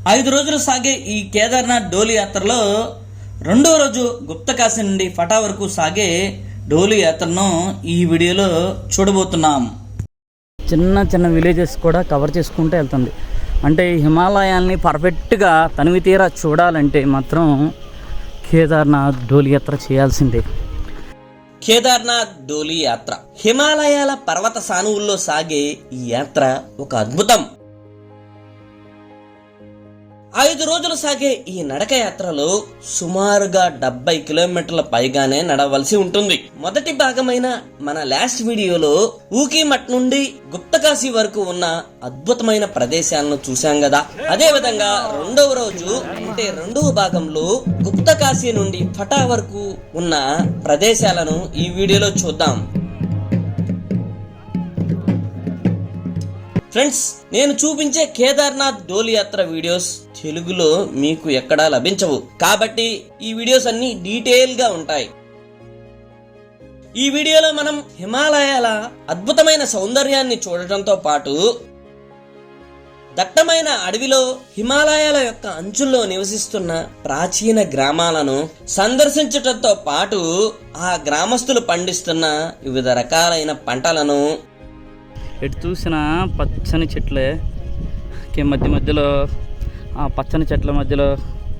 5 రోజులు సాగే ఈ కేదార్నాథ్ డోలు యాత్రలో రెండో రోజు గుప్తకాశీ నుండి ఫటా వరకు సాగే డోలు యాత్రను ఈ వీడియోలో చూడబోతున్నాం. చిన్న చిన్న విలేజెస్ కూడా కవర్ చేసుకుంటూ వెళ్తుంది. అంటే హిమాలయాల్ని పర్ఫెక్ట్గా తనివి తీరా చూడాలంటే మాత్రం కేదార్నాథ్ డోలు యాత్ర చేయాల్సిందే. కేదార్నాథ్ డోలు యాత్ర హిమాలయాల పర్వత సానువుల్లో సాగే ఈ యాత్ర ఒక అద్భుతం. 5 రోజులు సాగే ఈ నడక యాత్రలో సుమారుగా 70 కిలోమీటర్ల పైగానే నడవలసి ఉంటుంది. మొదటి భాగమైన మన లాస్ట్ వీడియోలో ఊకీమఠ్ నుండి గుప్తకాశీ వరకు ఉన్న అద్భుతమైన ప్రదేశాలను చూశాం కదా. అదే విధంగా రెండవ రోజు అంటే రెండవ భాగంలో గుప్తకాశీ నుండి ఫటా వరకు ఉన్న ప్రదేశాలను ఈ వీడియోలో చూద్దాం. ఫ్రెండ్స్, నేను చూపించే కేదార్నాథ్ డోలు యాత్ర వీడియోస్ తెలుగులో మీకు ఎక్కడా లభించవు, కాబట్టి ఈ వీడియోస్ అన్ని డీటెయిల్ గా ఉంటాయి. ఈ వీడియోలో మనం హిమాలయాల అద్భుతమైన సౌందర్యాన్ని చూడటంతో పాటు దట్టమైన అడవిలో హిమాలయాల యొక్క అంచుల్లో నివసిస్తున్న ప్రాచీన గ్రామాలను సందర్శించటంతో పాటు ఆ గ్రామస్తులు పండిస్తున్న వివిధ రకాలైన పంటలను, ఎటు చూసిన పచ్చని చెట్లే, మధ్య మధ్యలో ఆ పచ్చని చెట్ల మధ్యలో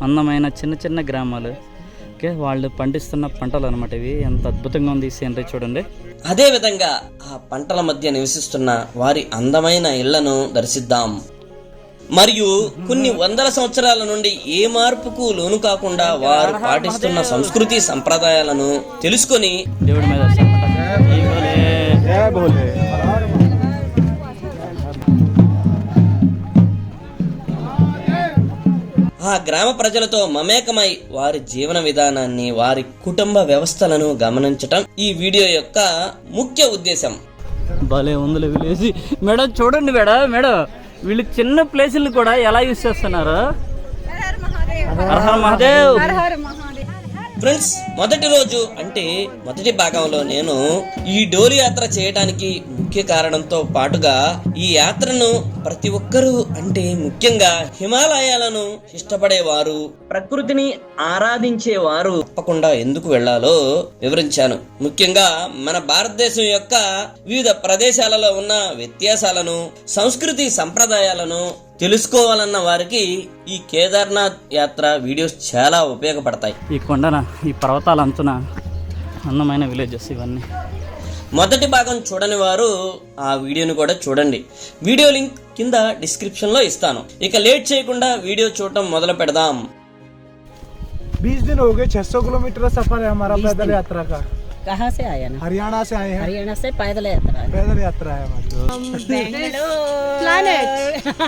అందమైన చిన్న చిన్న గ్రామాలు, వాళ్ళు పండిస్తున్న పంటలు అనమాట. ఇవి ఎంత అద్భుతంగా ఉంది ఈ సీనరీ చూడండి. అదే విధంగా ఆ పంటల మధ్య నివసిస్తున్న వారి అందమైన ఇళ్లను దర్శిద్దాం. మరియు కొన్ని వందల సంవత్సరాల నుండి ఏ మార్పుకు లోను కాకుండా వారు పాటిస్తున్న సంస్కృతి సంప్రదాయాలను తెలుసుకొని దేవుడి మీద ఆ గ్రామ ప్రజలతో మమేకమై వారి జీవన విధానాన్ని, వారి కుటుంబ వ్యవస్థలను గమనించటం ఈ వీడియో యొక్క ముఖ్య ఉద్దేశం. భలే ఉంది విలేజ్. మేడం చూడండి మేడం వీళ్ళు చిన్న ప్లేసులు కూడా ఎలా యూజ్ చేస్తున్నారు. హర హర మహాదేవ్. ఫ్రెండ్స్, మొదటి రోజు అంటే మొదటి భాగంలో నేను ఈ డోలు యాత్ర చేయడానికి ముఖ్య కారణంతో పాటుగా ఈ యాత్రను ప్రతి ఒక్కరూ అంటే ముఖ్యంగా హిమాలయాలను ఇష్టపడేవారు, ప్రకృతిని ఆరాధించేవారు తప్పకుండా ఎందుకు వెళ్లాలో వివరించాను. ముఖ్యంగా మన భారతదేశం యొక్క వివిధ ప్రదేశాలలో ఉన్న వ్యత్యాసాలను, సంస్కృతి సంప్రదాయాలను తెలుసుకోవాలన్న వారికి ఈ కేదార్నాథ్ యాత్ర వీడియోస్ చాలా ఉపయోగపడతాయి. ఈ కొండన, ఈ పర్వతాల అంచున అందమైన విలేజెస్ ఇవన్నీ. మొదటి భాగం చూడని వారు ఆ వీడియోని కూడా చూడండి. వీడియో లింక్ కింద డిస్క్రిప్షన్ లో ఇస్తాను. ఇక లేట్ చేయకుండా వీడియో చూడటం మొదలు పెడదాం. 20 दिन हो गए, 600 किलोमीटर सफर है हमारा पैदल यात्रा का. कहाँ से आया ना? हरियाणा से आए हैं. हरियाणा से पैदल यात्रा है. पैदल यात्रा है हमारी. प्लैनेट.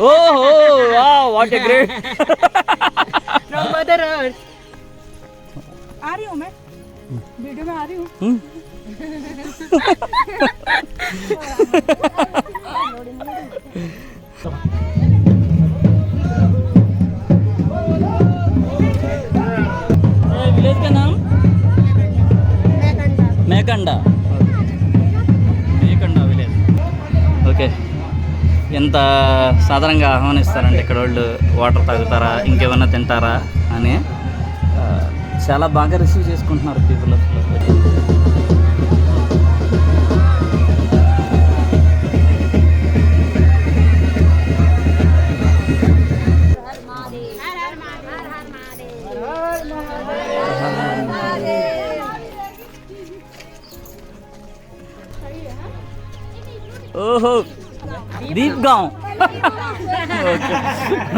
ओहो wow, what a great. From mother earth. आ रही हूँ मैं, वीडियो में आ रही हूँ. विलेज का नाम మేకండా విలేజ్. ఓకే, ఎంత సాధారణంగా ఆహ్వానిస్తారంటే ఇక్కడ వాళ్ళు వాటర్ తాగుతారా, ఇంకేమన్నా తింటారా అని చాలా బాగా రిసీవ్ చేసుకుంటున్నారు పీపుల్. ఓహో, దీప్ గాంవ్.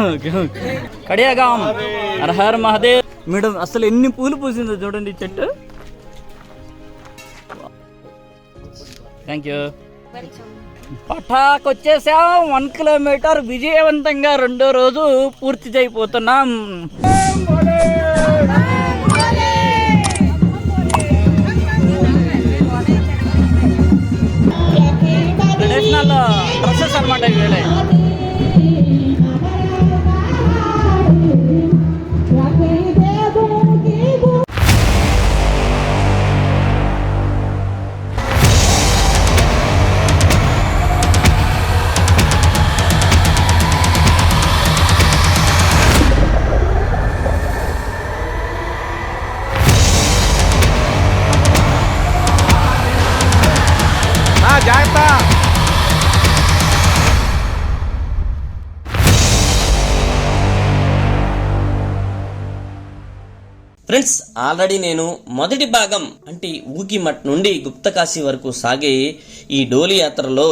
ఓకే, కడియా గాంవ్. హర హర మహాదేవ్. మేడం అసలు ఎన్ని పూలు పూసిందో చూడండి ఈ చెట్టు. Thank you. పటాక్ వచ్చేసాం. 1 కిలోమీటర్ విజయవంతంగా రెండో రోజు పూర్తి చేయబోతున్నాం. ట్రెడిషనల్ డ్రెస్సెస్ అనమాట ఇవి. ఫ్రెండ్స్, ఆల్రెడీ నేను మొదటి భాగం అంటే ఊకిమఠ్ నుండి గుప్తకాశీ వరకు సాగే ఈ డోలి యాత్రలో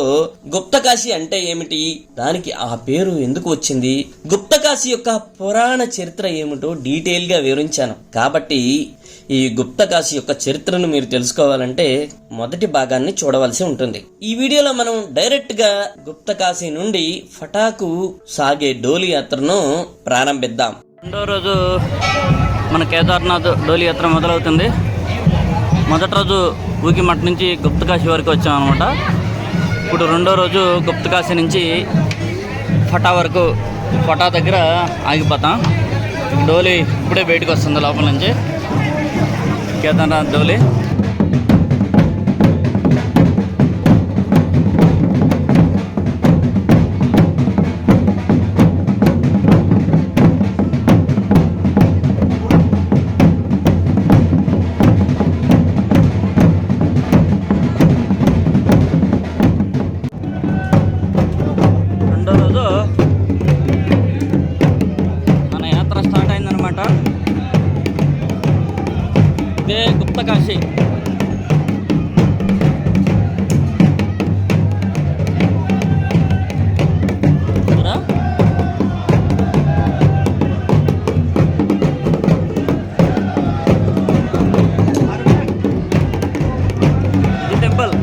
గుప్తకాశీ అంటే ఏమిటి, దానికి ఆ పేరు ఎందుకు వచ్చింది, గుప్తకాశీ యొక్క పురాణ చరిత్ర ఏమిటో డీటెయిల్ గా వివరించాను. కాబట్టి ఈ గుప్తకాశీ యొక్క చరిత్రను మీరు తెలుసుకోవాలంటే మొదటి భాగాన్ని చూడవలసి ఉంటుంది. ఈ వీడియోలో మనం డైరెక్ట్ గా గుప్తకాశీ నుండి ఫటాకు సాగే డోలి యాత్రను ప్రారంభిద్దాం. రెండో రోజు మన కేదార్నాథ్ డోలి యాత్ర మొదలవుతుంది. మొదటి రోజు ఊకిమఠ్ నుంచి గుప్తకాశీ వరకు వచ్చాం అనమాట. ఇప్పుడు రెండో రోజు గుప్తకాశీ నుంచి ఫటా వరకు, ఫటా దగ్గర ఆగిపోతాం. డోలి ఇప్పుడే బయటకు వస్తుంది లోపల నుంచి, కేదార్నాథ్ డోలి. ఇదే గుప్తకాశీ. ఇది టెంపుల్.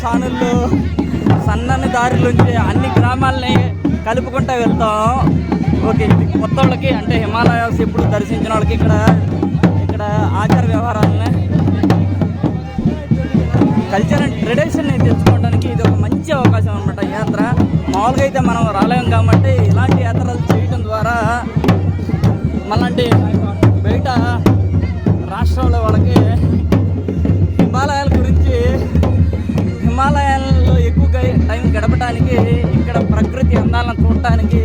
సానుల్లో సన్నని దారిలోంచి అన్ని గ్రామాలని కలుపుకుంటూ వెళ్తాం. ఓకే, కొత్త వాళ్ళకి అంటే హిమాలయాస్ ఎప్పుడు దర్శించిన వాళ్ళకి ఇక్కడ ఆచార వ్యవహారాలని, కల్చర్ అండ్ ట్రెడిషన్ని తెచ్చుకోవడానికి ఇది ఒక మంచి అవకాశం అనమాట. యాత్ర మామూలుగా అయితే మనం రాలేం కాబట్టి ఇలాంటి యాత్రలు చేయడం ద్వారా మళ్ళీ బయట రాష్ట్రాల వాళ్ళకి హిమాలయాల గురించి, హిమాలయాల్లో ఎక్కువగా టైం గడపడానికి, ఇక్కడ ప్రకృతి అందాలను చూడటానికి,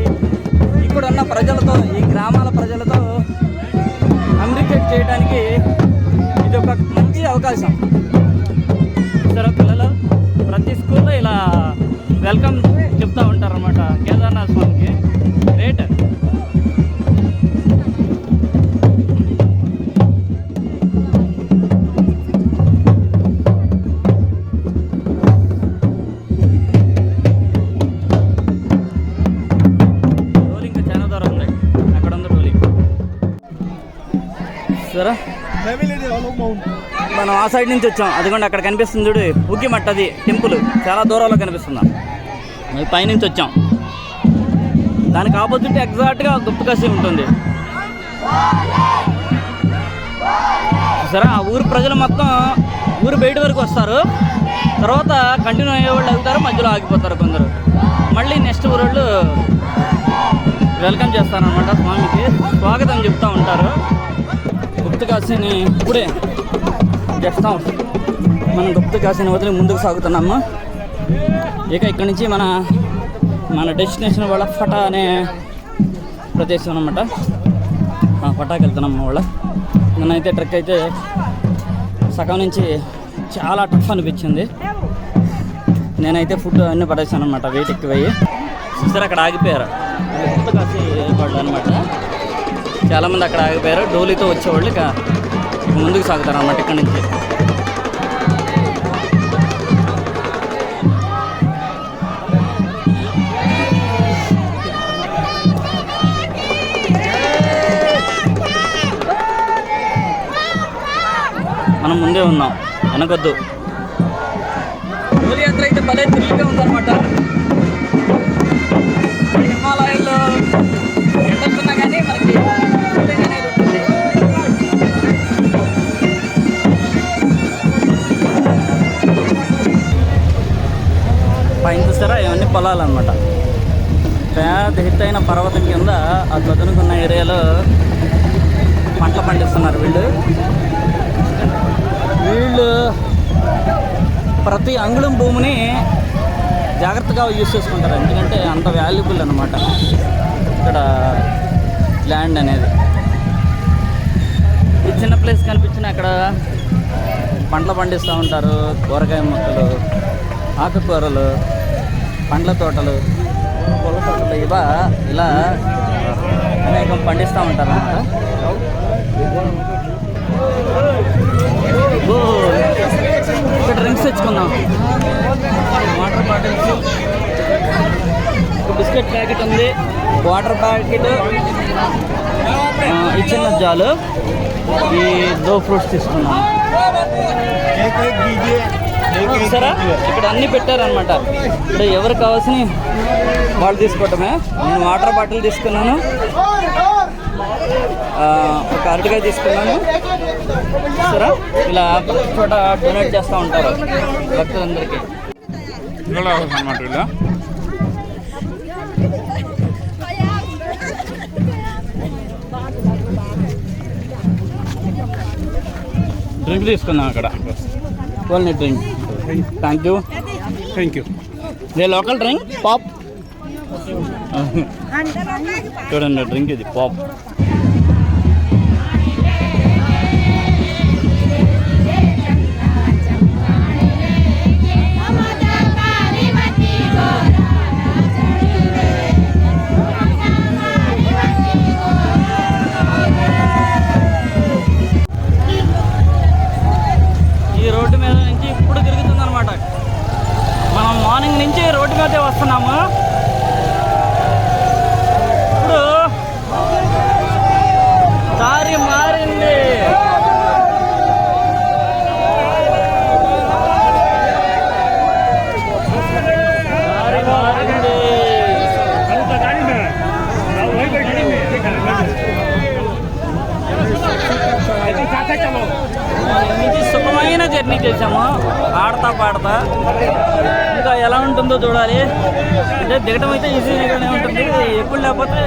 ఇక్కడ ఉన్న ప్రజలతో, ఈ గ్రామాల ప్రజలతో కమ్యూనికేట్ చేయడానికి ఇది ఒక మంచి అవకాశం. సరే పిల్లలు ప్రతి స్కూల్లో ఇలా వెల్కమ్ చెప్తూ ఉంటారన్నమాట కేదార్నాథ్ స్వామికి. రేట్ సరే, మనం ఆ సైడ్ నుంచి వచ్చాం. అదిగోండి అక్కడ కనిపిస్తుంది చూడు, ఊకిమఠ్, అది టెంపుల్ చాలా దూరంలో కనిపిస్తుందా. అది పైనుంచి వచ్చాం. దానికి ఆపోజిట్ ఎగ్జాక్ట్గా గుప్తకాశీ ఉంటుంది. సరే, ఆ ఊరు ప్రజలు మొత్తం ఊరు బయట వరకు వస్తారు. తర్వాత కంటిన్యూ అయ్యేవాళ్ళు అవుతారు, మధ్యలో ఆగిపోతారు కొందరు. మళ్ళీ నెక్స్ట్ ఊరోళ్ళు వెల్కమ్ చేస్తారనమాట. స్వామికి స్వాగతం చెప్తూ ఉంటారు. గుప్తకాశీని ఇప్పుడే చేస్తాం. మనం గుప్తకాశీని వదిలి ముందుకు సాగుతున్నాము. ఇక ఇక్కడి నుంచి మన డెస్టినేషన్ వాళ్ళ ఫటా అనే ప్రదేశం అనమాట. ఫటాకి వెళ్తున్నాం వాళ్ళ. నేనైతే ట్రెక్ అయితే సగం నుంచి చాలా టఫ్ అనిపించింది. నేనైతే ఫుడ్ అన్నీ పడేసాను అనమాట, వెయిట్ ఎక్కువయ్యి. చూసారు అక్కడ ఆగిపోయారు గుప్తకాశీ వాళ్ళు అనమాట. చాలామంది అక్కడ ఆగిపోయారు. డోలీతో వచ్చేవాళ్ళు ఇక ముందుకు సాగుతారు అన్నమాట ఇక్కడి నుంచి. మనం ముందే ఉన్నాం, వెనకొద్దు. డోలి యాత్ర అయితే భలే థ్రిల్గా ఉందన్నమాట. హిమాలయాల్లో ఎండుతున్నా కానీ మనకి feeling అనేది ఉంటుంది. పైన చూస్తారా ఇవన్నీ పొలాలన్నమాట. పెద్ద ఎత్తైన పర్వతం కింద ఆ చదునుకున్న ఏరియాలో పంటలు పండిస్తున్నారు వీళ్ళు ప్రతి అంగుళం భూమిని జాగ్రత్తగా యూజ్ చేసుకుంటారు, ఎందుకంటే అంత వాల్యుబుల్ అన్నమాట ఇక్కడ ల్యాండ్ అనేది. ఈ చిన్న ప్లేస్ కనిపించిన అక్కడ పంటలు పండిస్తూ ఉంటారు, కూరగాయ మొక్కలు, ఆకుకూరలు, పండ్ల తోటలు, పూల తోటలు ఇలా అనేకం పండిస్తూ ఉంటారు అన్నమాట. ఇక్కడ డ్రింక్స్ తెచ్చుకుందాం, వాటర్ బాటిల్స్, బిస్కెట్ ప్యాకెట్ ఉంది, వాటర్ ప్యాకెట్, ఈ చిన్న జాలు, ఈ దో ఫ్రూట్స్ తీసుకున్నాం. సరే ఇక్కడ అన్నీ పెట్టారనమాట. ఇప్పుడు ఎవరు కావాల్సిన వాళ్ళు తీసుకోవటమే. నేను వాటర్ బాటిల్ తీసుకున్నాను, ఒక అరటికాయ తీసుకున్నాను. సరే ఇలా చోట డొనేట్ చేస్తూ ఉంటారు భక్తులందరికీ అన్నమాట. ఇలా డ్రింక్ తీసుకున్నాం అక్కడ, only drink. Thank you. They local drink pop. చూడండి డ్రింక్ ఇది పాప్. ఈ రోడ్డు మీద నుంచి ఇప్పుడు తిరుగుతుందన్నమాట. మనం మార్నింగ్ నుంచి రోడ్డు మీదే వస్తున్నాము. ఇప్పుడు దారి మారింది. సుఖమైన జర్నీ చేసాము, ఆడతా పాడతా. ఇంకా ఎలా ఉంటుందో చూడాలి. అంటే దిగటం అయితే ఈజీగానే ఉంటుంది, ఎప్పుడు లేకపోతే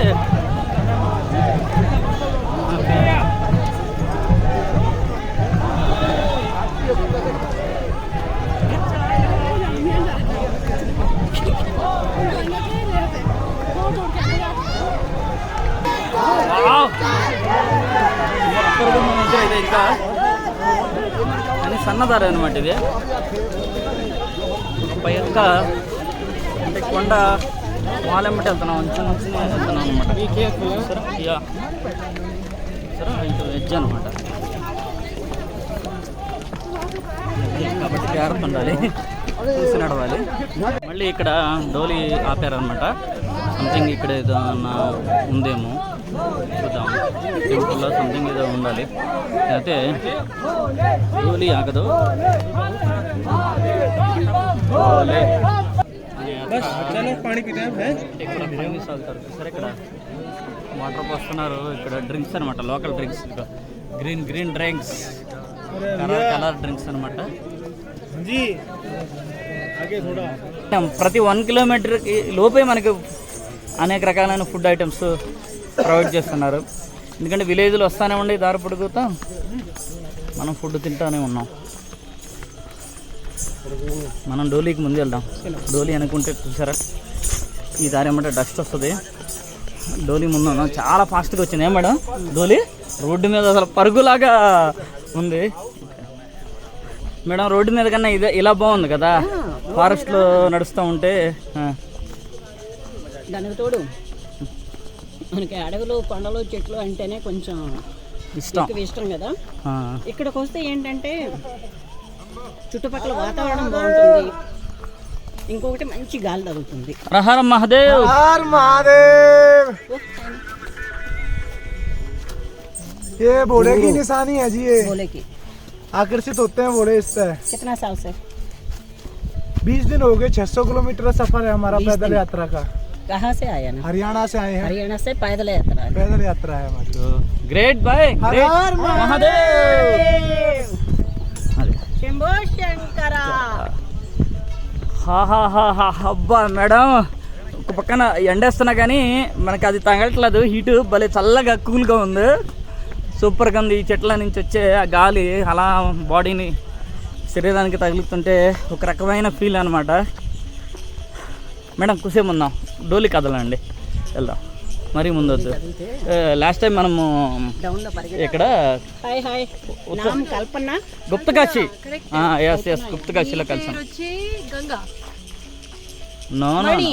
అయితే ఇంకా అని సన్నదారి అనమాట ఇది. పై యొక్క అంటే కొండ వాళ్ళెమ్మటి వెళ్తున్నాం, చిన్న వెళ్తున్నాం అనమాట. సరే ఇది వెజ్ అనమాట, కాబట్టి జాగ్రత్త ఉండాలి, చూసి నడవాలి. మళ్ళీ ఇక్కడ డోలి ఆపారనమాట. సంథింగ్ ఇక్కడ ఏదన్నా ఉందేమో చూద్దాం. టెంపుల్లో సంథింగ్ ఏదో ఉండాలి, అయితే డోలి ఆగదు. ఇక్కడ ఫేమస్ అవుతారు సరే. ఇక్కడ వాటర్ పోస్తున్నారు, ఇక్కడ డ్రింక్స్ అనమాట, local drinks, green drinks, colour drinks అనమాట. ప్రతి 1 కిలోమీటర్కి లోపే మనకి అనేక రకాలైన ఫుడ్ ఐటమ్స్ ప్రొవైడ్ చేస్తున్నారు. ఎందుకంటే విలేజ్లో వస్తూనే ఉండి దారి పొడుగుతా మనం ఫుడ్ తింటూనే ఉన్నాం. మనం డోలీకి ముందు వెళ్దాం. డోలీ అనుకుంటే చూసారా ఈ దారి ఏమంటే డస్ట్ వస్తుంది. డోలీ ముందు ఉన్నాం, చాలా ఫాస్ట్గా వచ్చింది. ఏం మేడం డోలీ రోడ్డు మీద అసలు పరుగులాగా ఉంది. మేడం రోడ్డు మీద కన్నా ఇదే ఇలా బాగుంది కదా, ఫారెస్ట్లో నడుస్తూ ఉంటే. దానికి తోడు మనకి అడవులు, కొండలు, చెట్లు అంటేనే కొంచెం ఇష్టం కదా. ఇక్కడికి వస్తే ఏంటంటే చుట్టుపక్కల వాతావరణం బాగుంటుంది, ఇంకొకటి మంచి గాలి తగులుతుంది. హర మహాదేవ్. ये भोले की निशानी है जी, ये भोले की आकर्षित होते हैं बोले इससे। कितना साल से? 20 दिन हो गए। 600 किलोमीटर का सफर है हमारा 20 पैदल दिन। यात्रा का। कहाँ से आया ना? हरियाणा से आए हैं। हरियाणा से पैदल यात्रा है। पैदल यात्रा है हमारी। గ్రేట్ బాయ్, हर हर మహాదేవ్. అదే శంభో శంకర. హాహాహాహా. అబ్బా మేడం, ఒక పక్కన ఎండేస్తున్నా కానీ మనకు అది తగలట్లేదు. హీటు భలే చల్లగా కూల్గా ఉంది. సూపర్గా ఉంది. ఈ చెట్ల నుంచి వచ్చే ఆ గాలి అలా బాడీని శరీరానికి తగులుతుంటే ఒక రకమైన ఫీల్ అనమాట. మేడం కుసేపు ఉందాం, డోలి కదలండి, వెళ్దాం, మరీ ముందొద్దు. లాస్ట్ టైం మనము డౌన్ లో పరిగెత్తాం. ఇక్కడ హాయ్ హాయ్, నామ్ కల్పన. గుప్తకాశీ, ఎస్ గుప్తకాశీలో కలిసాం. వచ్చి Ganga. No no Mani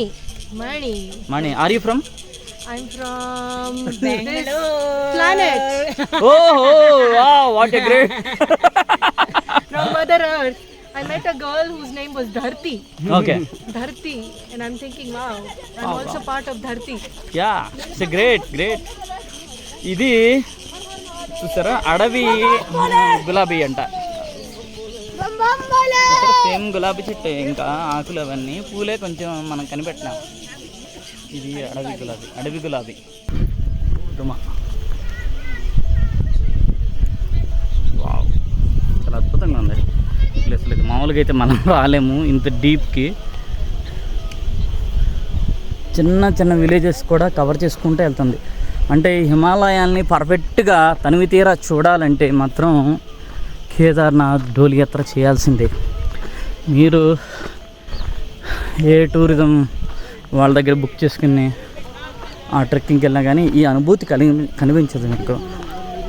Mani. Mani, are you from? I'm from Bengaluru planet. ఓహో wow, what a great. From Mother Earth. I met a girl whose name was Dharti. Okay, Dharti. And I'm thinking, wow, I'm also part of Dharti. Yeah, it's great great. ఇది చూసారా, అడవి గులాబీ అంట. Same గులాబీ చెట్టు, ఇంకా ఆకులు అవన్నీ పూలే కొంచెం మనం కనిపెట్టినాం. ఇది అడవి గులాబీ, అడవి గులాబీ రుమా. వావ్, చాలా అద్భుతంగా ఉంది ఈ ప్లేస్లో. మామూలుగా అయితే మనం రాలేము ఇంత డీప్కి. చిన్న చిన్న విలేజెస్ కూడా కవర్ చేసుకుంటూ వెళ్తుంది. అంటే హిమాలయాల్ని పర్ఫెక్ట్గా తనివి తీరా చూడాలంటే మాత్రం కేదార్నాథ్ డోలి యాత్ర చేయాల్సిందే. మీరు ఏ టూరిజం వాళ్ళ దగ్గర బుక్ చేసుకుని ఆ ట్రెక్కింగ్కి వెళ్ళినా కానీ ఈ అనుభూతి కనిపించదు, మీకు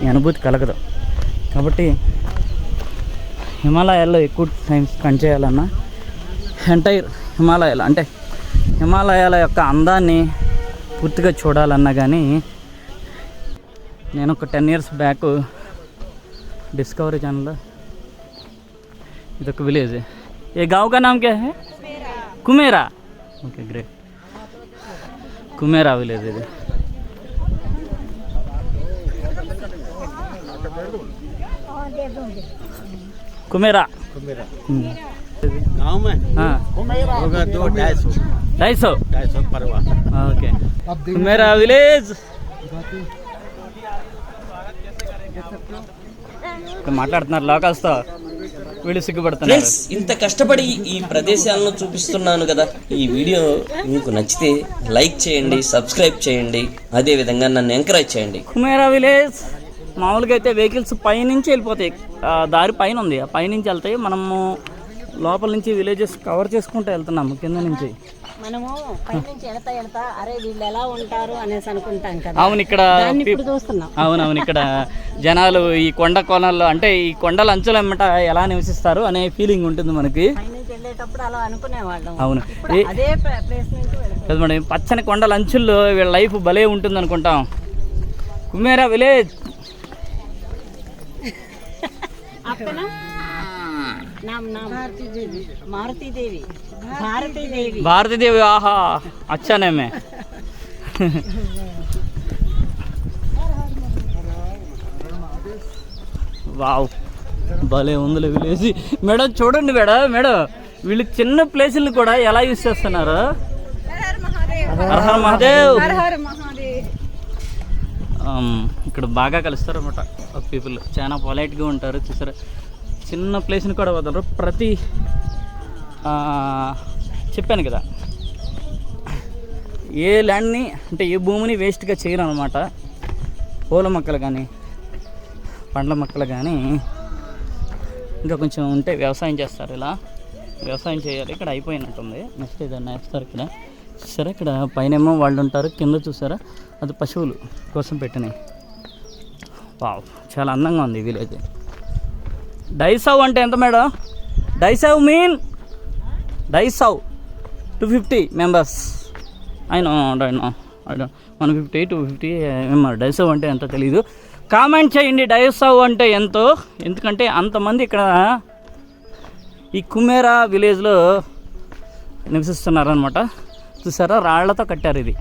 ఈ అనుభూతి కలగదు. కాబట్టి హిమాలయాల్లో ఎక్కువ టైం స్పెండ్ చేయాలన్నా, ఎంటైర్ హిమాలయాలు అంటే హిమాలయాల యొక్క అందాన్ని పూర్తిగా చూడాలన్నా కానీ, నేను ఒక 10 years బ్యాక్ డిస్కవరీ ఛానల్లో ఇదొక విలేజ్. ఏ గావ్ కా నామ్ క్యా హై? Kumera. Okay great. Kumera village ఇది. कुमेरा गाँव में हाँ होगा 200-250 परवा। Okay, Kumera village. మాట్లాడుతున్నారు లోకల్స్తో, వీళ్ళు సిగ్గుపడుతున్నారు. ఫ్రెండ్స్, ఇంత కష్టపడి ఈ ప్రదేశాలను చూపిస్తున్నాను కదా, ఈ వీడియో మీకు నచ్చితే లైక్ చేయండి, సబ్స్క్రైబ్ చేయండి, అదే విధంగా నన్ను ఎంకరేజ్ చేయండి. కుమేరా విలేజ్ మామూలుగా అయితే వెహికల్స్ పైనుంచి వెళ్ళిపోతాయి, దారి పైన ఉంది, ఆ పైనుంచి వెళ్తాయి. మనము లోపల నుంచి విలేజెస్ కవర్ చేసుకుంటూ వెళ్తున్నాము కింద నుంచి. మనము పైనుంచి వెళ్తా అరే వీళ్ళు ఎలా ఉంటారు అనేసి అనుకుంటాం కదా. అవును, ఇక్కడ ఇప్పుడు చూస్తున్నాం. అవునవును, ఇక్కడ జనాలు ఈ కొండ కోణాల్లో అంటే ఈ కొండల అంచుల ఎమ్మట ఎలా నివసిస్తారు అనే ఫీలింగ్ ఉంటుంది మనకి. పైనుంచి వెళ్ళేటప్పుడు అలా అనుకునేవాళ్ళం. అవును, అదే ప్లేస్ నుంచి వెళ్తాం. మేడం, పచ్చని కొండల అంచుల్లో వీళ్ళ లైఫ్ భలే ఉంటుంది అనుకుంటాం. కుమేరా విలేజ్. आपका नाम? नाम भारती देवी. मारुति देवी. भारती देवी. भारती देवी, आहा अच्छा नेम है. వావ్, భలే ఉందిలే విలేజ్. మేడం చూడండి మేడం వీళ్ళు చిన్న ప్లేసులను కూడా ఎలా యూజ్ చేస్తున్నారు. హర హర మహాదేవ్. ఇక్కడ బాగా కలుస్తారు అన్నమాట పీపుల్, చాలా పొలైట్గా ఉంటారు. చూసారా, చిన్న ప్లేస్ని కూడా వదలరు. ప్రతి చెప్పాను కదా, ఏ ల్యాండ్ని అంటే ఏ భూమిని వేస్ట్గా చేయరు అనమాట. పూల మొక్కలు కానీ పండ్ల మొక్కలు కానీ ఇంకా కొంచెం ఉంటే వ్యవసాయం చేస్తారు. ఇలా వ్యవసాయం చేయాలి. ఇక్కడ అయిపోయినట్టుంది. నెక్స్ట్ ఏదన్నా వేస్తారు ఇక్కడ. చూసారా, ఇక్కడ పైనేమో వాళ్ళు ఉంటారు, కింద చూసారా అది పశువులు కోసం పెట్టినాయి. వావ్, చాలా అందంగా ఉంది ఈ విలేజ్. డైసవ్ అంటే ఎంత మేడం? డైసవ్ మీన్ డైసవ్ 250 members. I know 150 250 member. డైసవ్ అంటే ఎంత తెలీదు, కామెంట్ చేయండి డైసవ్ అంటే ఎంతో. ఎందుకంటే అంతమంది ఇక్కడ ఈ కుమేరా విలేజ్లో నివసిస్తున్నారనమాట. చూసారా, రాళ్లతో కట్టారు. ఇది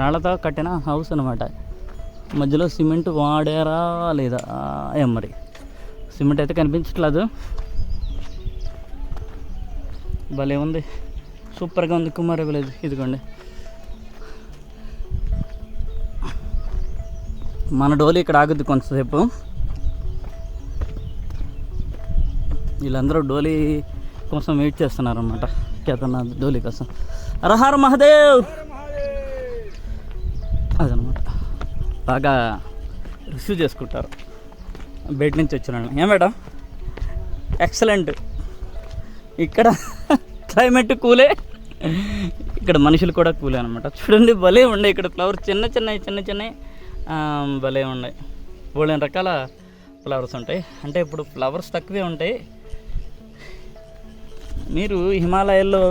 రాళ్లతో కట్టిన హౌస్ అనమాట. మధ్యలో సిమెంట్ వాడారా లేదా ఏం మరి. సిమెంట్ అయితే కనిపించట్లేదు. భలే ఉంది, సూపర్గా ఉంది కుమార విలేజ్. ఇదిగోండి మన డోలి ఇక్కడ ఆగుద్ది కొంతసేపు. వీళ్ళందరూ డోలి కోసం వెయిట్ చేస్తున్నారు అన్నమాట, కేదార్నాథ్ డోలి కోసం. హర మహాదేవ్ అదనమాట, బాగా రిసీవ్ చేసుకుంటారు బయట నుంచి వచ్చిన వాళ్ళని. ఏం మేడం, ఎక్సలెంట్. ఇక్కడ క్లైమేట్ కూలే, ఇక్కడ మనుషులు కూడా కూలే అనమాట. చూడండి భలే ఉండే ఇక్కడ ఫ్లవర్స్, చిన్న చిన్న భలే ఉన్నాయి. బోలెని రకాల ఫ్లవర్స్ ఉంటాయి. అంటే ఇప్పుడు ఫ్లవర్స్ తక్కువే ఉంటాయి. మీరు హిమాలయాల్లో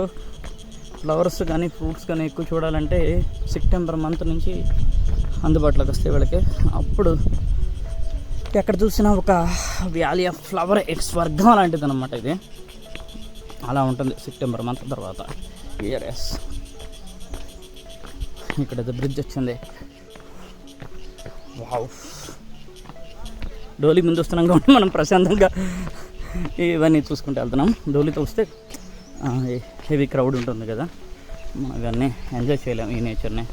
ఫ్లవర్స్ కానీ ఫ్రూట్స్ కానీ ఎక్కువ చూడాలంటే సెప్టెంబర్ మంత్ నుంచి అందుబాటులోకి వస్తాయి వీళ్ళకి. అప్పుడు ఎక్కడ చూసినా ఒక వ్యాలీ ఆఫ్ ఫ్లవర్, స్వర్గం లాంటిది అనమాట ఇది. అలా ఉంటుంది సెప్టెంబర్ మంత్ తర్వాత. ఎస్, ఇక్కడ బ్రిడ్జ్ వచ్చింది. వావ్, డోలీ ముందు వస్తున్నాం కాబట్టి మనం ప్రశాంతంగా ఇవన్నీ చూసుకుంటూ వెళ్తున్నాం. డోలీతో వస్తే హెవీ క్రౌడ్ ఉంటుంది కదా, మనం ఇవన్నీ ఎంజాయ్ చేయలేము ఈ నేచర్ని.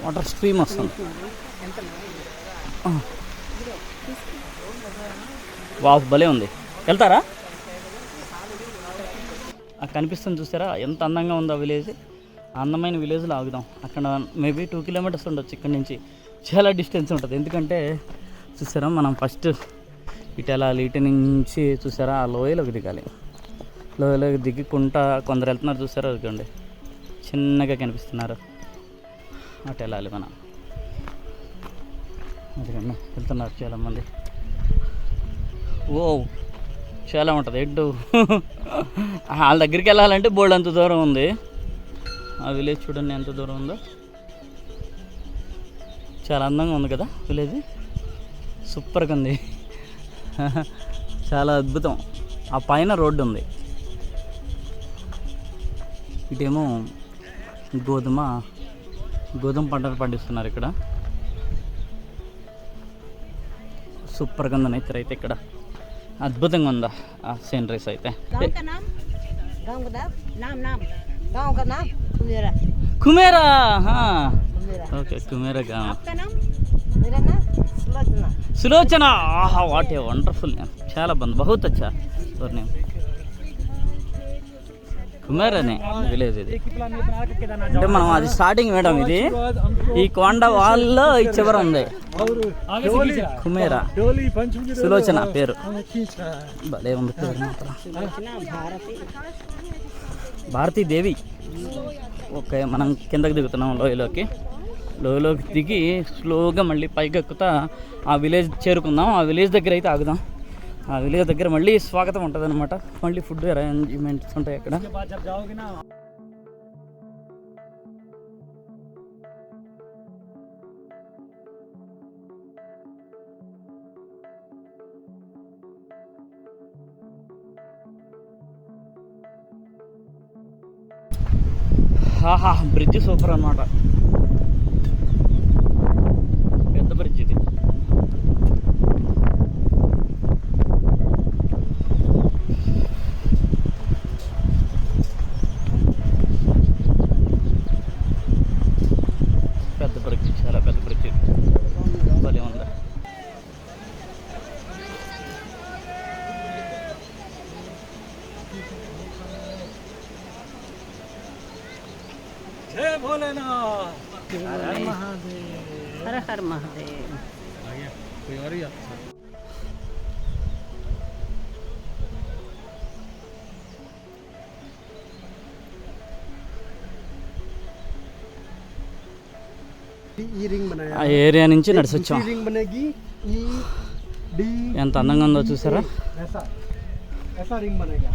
వాటర్ స్ట్రీమ్ వస్తుంది. వావ్, భలే ఉంది. వెళ్తారా? కనిపిస్తుంది చూసారా ఎంత అందంగా ఉందో విలేజ్. అందమైన విలేజ్లో ఆగుదాం. అక్కడ మేబీ 2 కిలోమీటర్స్ ఉండొచ్చు ఇక్కడ నుంచి. చాలా డిస్టెన్స్ ఉంటుంది. ఎందుకంటే చూసారా, మనం ఫస్ట్ ఇటు వెళ్ళాలి, ఇటు నుంచి చూసారా ఆ లోయలోకి దిగాలి. లోయలోకి దిగుకుంటా కొందరు వెళ్తున్నారు చూసారా, అదిగోండి చిన్నగా కనిపిస్తున్నారు. అటు వెళ్ళాలి మనం. అదిగండి వెళ్తున్నారు చాలామంది. ఓ, చాలా ఉంటుంది ఎడ్డు. వాళ్ళ దగ్గరికి వెళ్ళాలంటే బోల్డ్ అంత దూరం ఉంది. ఆ విలేజ్ చూడండి ఎంత దూరం ఉందో. చాలా అందంగా ఉంది కదా విలేజ్, సూపర్గా ఉంది. చాలా అద్భుతం. ఆ పైన రోడ్డు ఉంది, ఇటేమో గోధుమ పంటలు పండిస్తున్నారు ఇక్కడ. సూపర్గా ఉంది నేచర్ అయితే ఇక్కడ, అద్భుతంగా ఉందా ఆ సీనరీస్ అయితే. కుమేరా, ఓకే కుమేరా గావ్. సులోచన, ఆహా వాట్ ఏ వండర్ఫుల్ నేమ్, చాలా బాగుంది, బహుత్ అచ్చా నేమ్. కుమేరానే విలేజ్ ఇది. అంటే మనం అది స్టార్టింగ్ మేడం, ఇది ఈ కొండ వాళ్ళలో ఈ చివర ఉంది కుమేరా. సులోచన పేరు, భలే ఉంది పేరు మాత్రం. భారతీదేవి. ఓకే, మనం కిందకి దిగుతున్నాం లోయలోకి. లోయలోకి దిగి స్లోగా మళ్ళీ పైకి ఎక్కుతా ఆ విలేజ్ చేరుకుందాం. ఆ విలేజ్ దగ్గర అయితే ఆగుదాం. ఆ విలేజ్ దగ్గర మళ్ళీ స్వాగతం ఉంటుంది అనమాట. మళ్ళీ ఫుడ్ అరేంజ్మెంట్స్ ఉంటాయి అక్కడ. ఆహా, బ్రిడ్జ్ సూపర్ అన్నమాట. పెద్ద బ్రిడ్జ్ ఇది. పెద్ద బ్రిడ్జ్, చాలా పెద్ద బ్రిడ్జ్, భలే ఉంది. जय भोलेनाथ, हर हर महादेव। कोई और ही आता है। ఈ రింగ్ बनाया ఆ ఏరియా నుంచి నడిచొచ్చాం. రింగ్ बनेगी ई डी ఎంత అందంగా ఉందో చూసారా. ऐसा ऐसा रिंग बनेगा.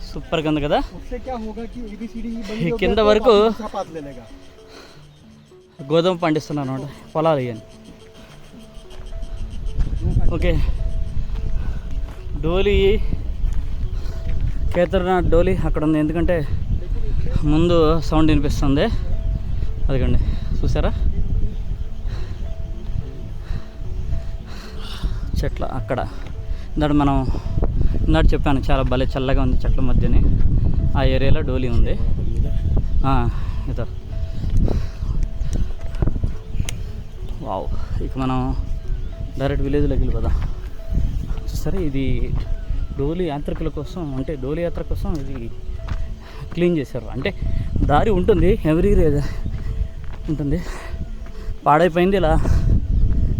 సూపర్గా ఉంది కదా. उससे क्या होगा कि ABCD ఈ కింద వరకు पात ले लेगा. గోధుమ పండిస్తున్నారు అన్నమాట, పొలాలు ఇవన్నీ. ఓకే, డోలీ కేదార్నాథ్ డోలీ అక్కడ ఉంది. ఎందుకంటే ముందు సౌండ్ వినిపిస్తుంది. అదిగోండి చూసారా చెట్ల అక్కడ ఇందాక మనం ఇందాక చెప్పాను చాలా భలే చల్లగా ఉంది చెట్ల మధ్యని ఆ ఏరియాలో డోలీ ఉంది ఇదో వావ్ ఇక మనం డైరెక్ట్ విలేజ్లోకి వెళ్ళిపోదాం సరే ఇది డోలీ యాత్రికుల కోసం అంటే డోలీ యాత్ర కోసం ఇది క్లీన్ చేశారు అంటే దారి ఉంటుంది ఎవ్రీ ఉంటుంది పాడైపోయింది ఇలా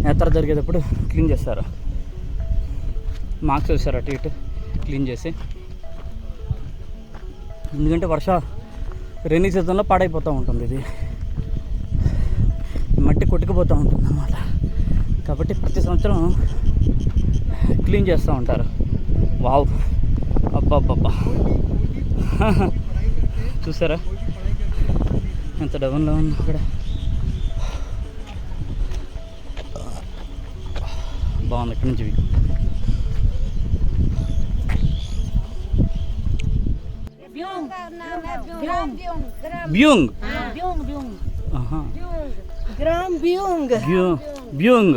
యాత్ర జరిగేటప్పుడు క్లీన్ చేస్తారు మార్క్స్ వేస్తారు అటు ఇటు క్లీన్ చేసి ఎందుకంటే రైనీ సీజన్లో పాడైపోతూ ఉంటుంది ఇది మట్టి కొట్టుకుపోతూ ఉంటుంది అన్నమాట కాబట్టి ప్రతి సంవత్సరం క్లీన్ చేస్తూ ఉంటారు వావ్ అబ్బా చూసారా ఎంత డౌన్లో ఉంది అక్కడ బాగుంది ఇక్కడ నుంచి బ్యూంగ్ ग्राम ब्यूंग ब्यूंग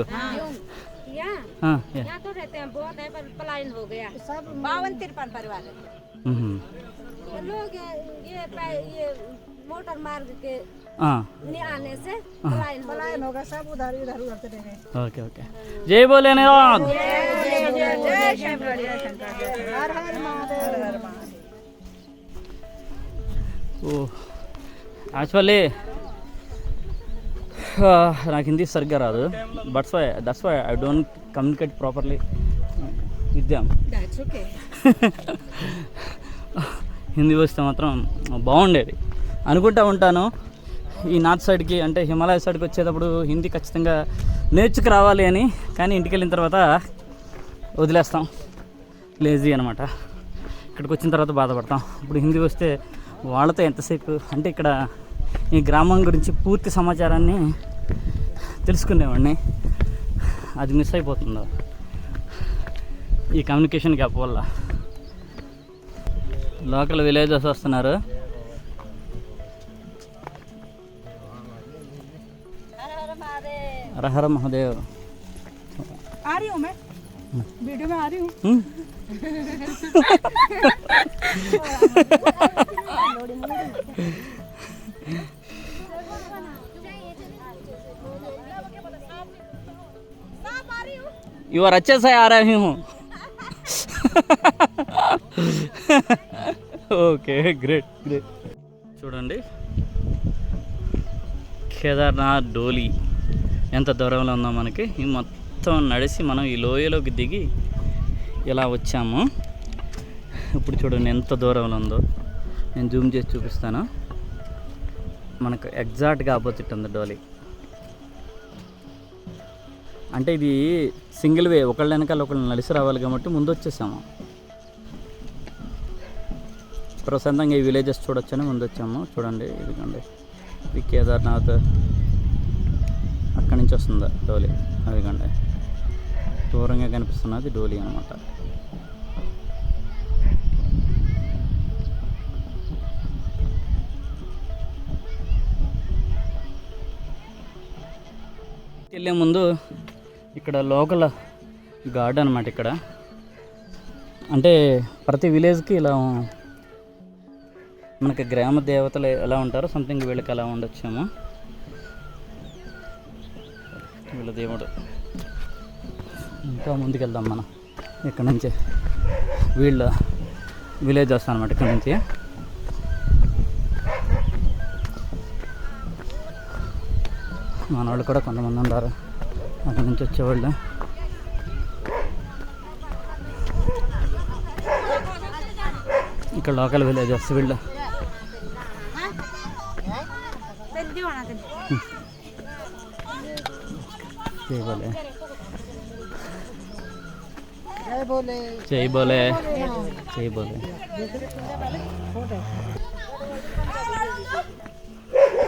यहाँ तो रहते हैं बहुत है पर पलायन हो गया सब 52-53 परिवार रहते हैं लोग ये मोटर मार्ग के नहीं आने से पलायन होगा सब उधर उधर रहे ओके ओके जय भोलेनाथ जय शंकर हर हर महादेव ओ యాక్చువల్లీ నాకు హిందీ సరిగ్గా రాదు that's why I don't communicate properly with them Hindi వస్తే మాత్రం బాగుండేది అనుకుంటా ఉంటాను ఈ నార్త్ సైడ్కి అంటే హిమాలయ సైడ్కి వచ్చేటప్పుడు హిందీ ఖచ్చితంగా నేర్చుకు రావాలి అని కానీ ఇంటికి వెళ్ళిన తర్వాత వదిలేస్తాం లేజీ అనమాట ఇక్కడికి వచ్చిన తర్వాత బాధపడతాం ఇప్పుడు హిందీ వస్తే వాళ్ళతో ఎంతసేపు అంటే ఇక్కడ ఈ గ్రామం గురించి పూర్తి సమాచారాన్ని తెలుసుకునేవాడిని అది మిస్ అయిపోతుందో ఈ కమ్యూనికేషన్ గ్యాప్ వల్ల లోకల్ విలేజెస్ వస్తున్నారు हर हर महादेव आ रही हूँ मैं वीडियो में आ रही हूँ यू आर अच्छे से आ रही हूँ ఓకే గ్రేట్ గ్రేట్ చూడండి కేదార్నాథ్ డోలీ ఎంత దూరంలో ఉందో మనకి ఈ మొత్తం నడిచి మనం ఈ లోయలోకి దిగి ఇలా వచ్చాము ఇప్పుడు చూడండి ఎంత దూరంలో ఉందో నేను జూమ్ చేసి చూపిస్తాను మనకు ఎగ్జాక్ట్గా ఆపోజిట్ ఉంది డోలీ అంటే ఇది సింగిల్ వే ఒకళ్ళ వెనకాల ఒకళ్ళు నడిచి రావాలి కాబట్టి ముందు వచ్చేసాము ప్రశాంతంగా ఈ విలేజెస్ చూడొచ్చని ముందు వచ్చాము చూడండి ఇదిగోండి ఇది కేదార్నాథ్ అక్కడి నుంచి వస్తుంది డోలీ అదిగోండి దూరంగా కనిపిస్తున్నది డోలీ అన్నమాట వెళ్ళే ముందు ఇక్కడ లోకల్ గార్డెన్ అన్నమాట ఇక్కడ అంటే ప్రతి విలేజ్కి ఇలా మనకి గ్రామ దేవతలు ఎలా ఉంటారో సంథింగ్ వీళ్ళకి అలా ఉండొచ్చేమో వీళ్ళ దేవుడు ఇంకా ముందుకు వెళ్దాం మనం ఇక్కడ నుంచి వీళ్ళ విలేజ్ వస్తాం అనమాట ఇక్కడ నుంచి మన వాళ్ళు కూడా కొంతమంది ఉన్నారు అక్కడి నుంచి వచ్చేవాళ్ళు ఇక్కడ లోకల్ విలేజెస్ వీళ్ళు जय बोले जय बोले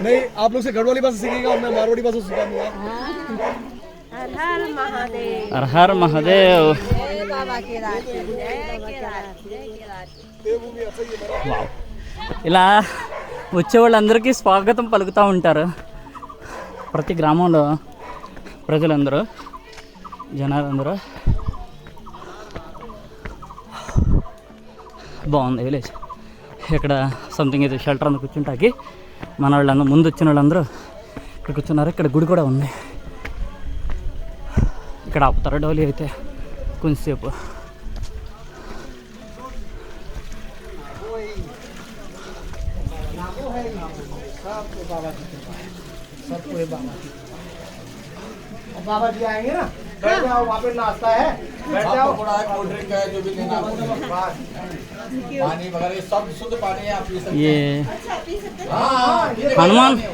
नहीं आप लोग से गढ़वाली भाषा सीखेगा और मैं मारवाड़ी भाषा सिखा दूंगा हर हर महादेव हर हर महादेव जय बाबा केदार जय केदार जय केदार వావ్ ఇలా వచ్చే వాళ్ళందరికీ స్వాగతం పలుకుతూ ఉంటారు ప్రతి గ్రామంలో ప్రజలందరూ జనాలందరూ బాగుంది విలేజ్. ఇక్కడ సంథింగ్ ఏదో షెల్టర్ అందు కూర్చుంటాకి మన వాళ్ళందరూ ముందు వచ్చిన వాళ్ళందరూ ఇక్కడ కూర్చున్నారు. ఇక్కడ గుడి కూడా ఉంది. ఇక్కడ ఆపుతారు డోలీ అయితే కొంచెంసేపు. बाबा जी आएंगे ना, बैठ जाओ, वहाँ पे नाश्ता है, बैठ जाओ। कोल्ड ड्रिंक है, जो भी लेना पानी वगैरह सब शुद्ध पानी है, आप पी सकते ये हैं। हाँ, ये हनुमान जी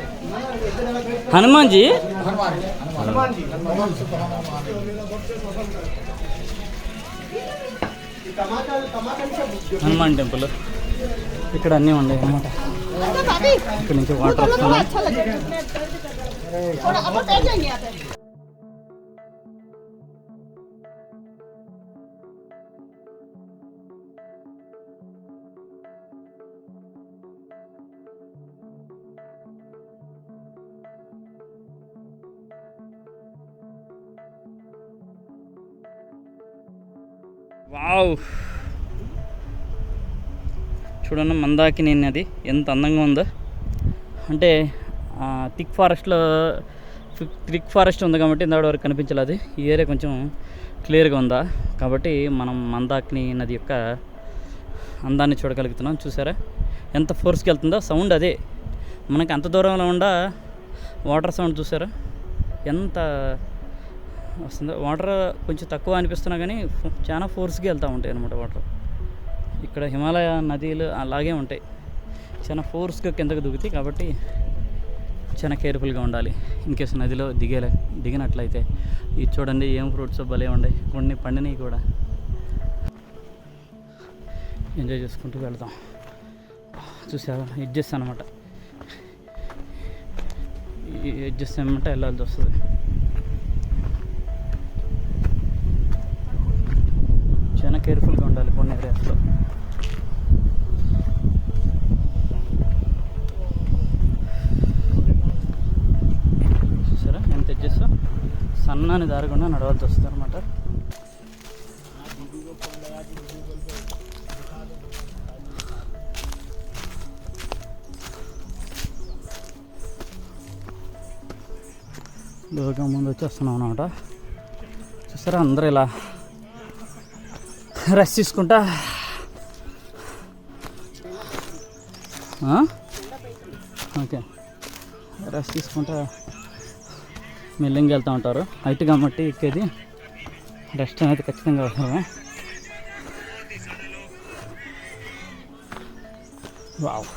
हनुमान जी హనుమాన్ టెంపుల్ ఇక్కడ అన్నీ ఉన్నాయి అన్నమాట. ఇక్కడ నుంచి వాటర్ వస్తుంది. వావ్, చూడండి మందాకిని నది ఎంత అందంగా ఉందో. అంటే థిక్ ఫారెస్ట్ ఉంది కాబట్టి ఇందాక వరకు కనిపించలేదు. ఈ ఏరియా కొంచెం క్లియర్గా ఉందా కాబట్టి మనం మందాకిని నది యొక్క అందాన్ని చూడగలుగుతున్నాం. చూసారా ఎంత ఫోర్స్కి వెళ్తుందో సౌండ్. అదే మనకి అంత దూరంలో ఉండ వాటర్ సౌండ్ చూసారా ఎంత వస్తుందో. వాటర్ కొంచెం తక్కువ అనిపిస్తున్నా కానీ చాలా ఫోర్స్గా వెళ్తూ ఉంటాయి అన్నమాట వాటర్. ఇక్కడ హిమాలయ నదిలు అలాగే ఉంటాయి, చాలా ఫోర్స్గా కిందకు దిగుతాయి కాబట్టి చాలా కేర్ఫుల్గా ఉండాలి. ఇన్కేస్ నదిలో దిగినట్లయితే. ఇది చూడండి ఏం ఫ్రూట్స్ భలే ఉన్నాయి, కొన్ని పండినవి కూడా. ఎంజాయ్ చేసుకుంటూ వెళ్తాం. చూసారా ఎడ్జెస్ అనమాట, ఈ ఎడ్జెస్ ఏమంటే వెళ్ళాల్సి వస్తుంది. చాలా కేర్ఫుల్గా ఉండాలి కొన్ని ఏరియాస్లో. చూసారా ఎంత తెచ్చేస్తా సన్నని దారకుండా నడవాల్సి వస్తుంది అనమాట. దూరంగా ముందు వచ్చేస్తున్నాం అనమాట. చూసారా అందరూ ఇలా రెస్ట్ తీసుకుంటా ఓకే రెస్ట్ తీసుకుంటా మెల్లింగ్ వెళ్తూ ఉంటారు. హైట్ కాబట్టి ఎక్కేది రెస్ట్ అనేది ఖచ్చితంగా అవసరమే. వావ్,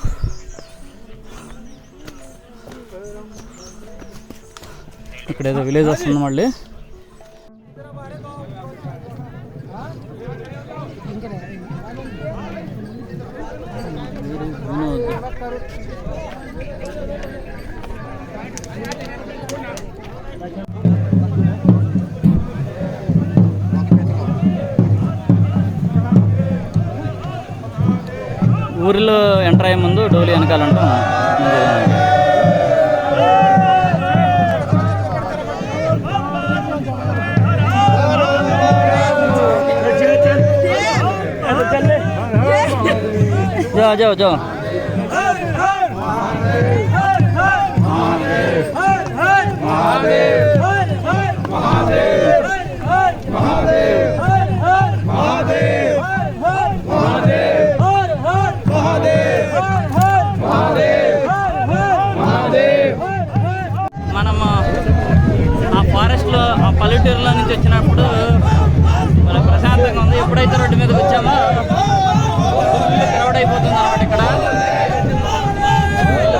ఇక్కడ ఏదో విలేజ్ వస్తుంది మళ్ళీ. ఊరిలో ఎంటర్ అయ్యే ముందు డోలి వెనకాలంటాం. जाओ जाओ जाओ మనము ఆ ఫారెస్ట్లో ఆ పల్లెటూరులో నుంచి వచ్చినప్పుడు మనకు ప్రశాంతంగా ఉంది. ఎప్పుడైతే రోడ్డు మీదకి వచ్చామో క్రౌడ్ అయిపోతుంది అన్నమాట. ఇక్కడ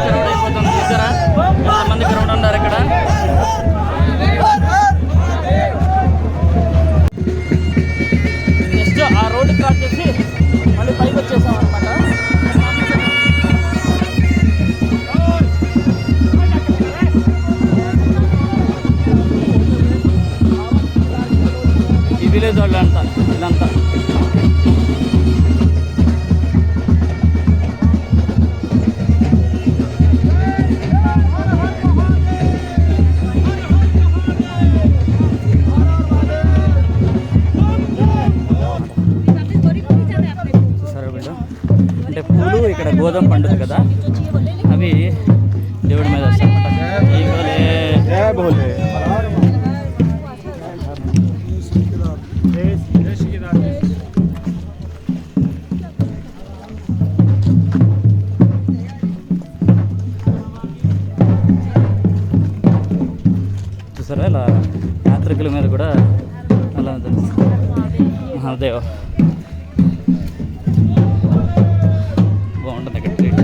క్రౌడ్ అయిపోతుంది. చూసారా ఎంతమంది క్రౌడ్ ఉన్నారు ఇక్కడ. నెక్స్ట్ ఆ రోడ్డు క్రాస్ చేసి మళ్ళీ పైకి వచ్చేసాం అనమాట. ఈ విలేజ్ వాళ్ళు అంతా ఇదంతా పూలు, ఇక్కడ గోధుమ పండుగ కదా, అవి దేవుడి మీద వేస్తారన్నమాట. ఈ గోలే जय भोले చూసారా ఇలా యాత్రికుల మీద కూడా అలా ఉంటుంది. మహాదేవ్ బాగుంటుంది ఇక్కడ ట్రీట్.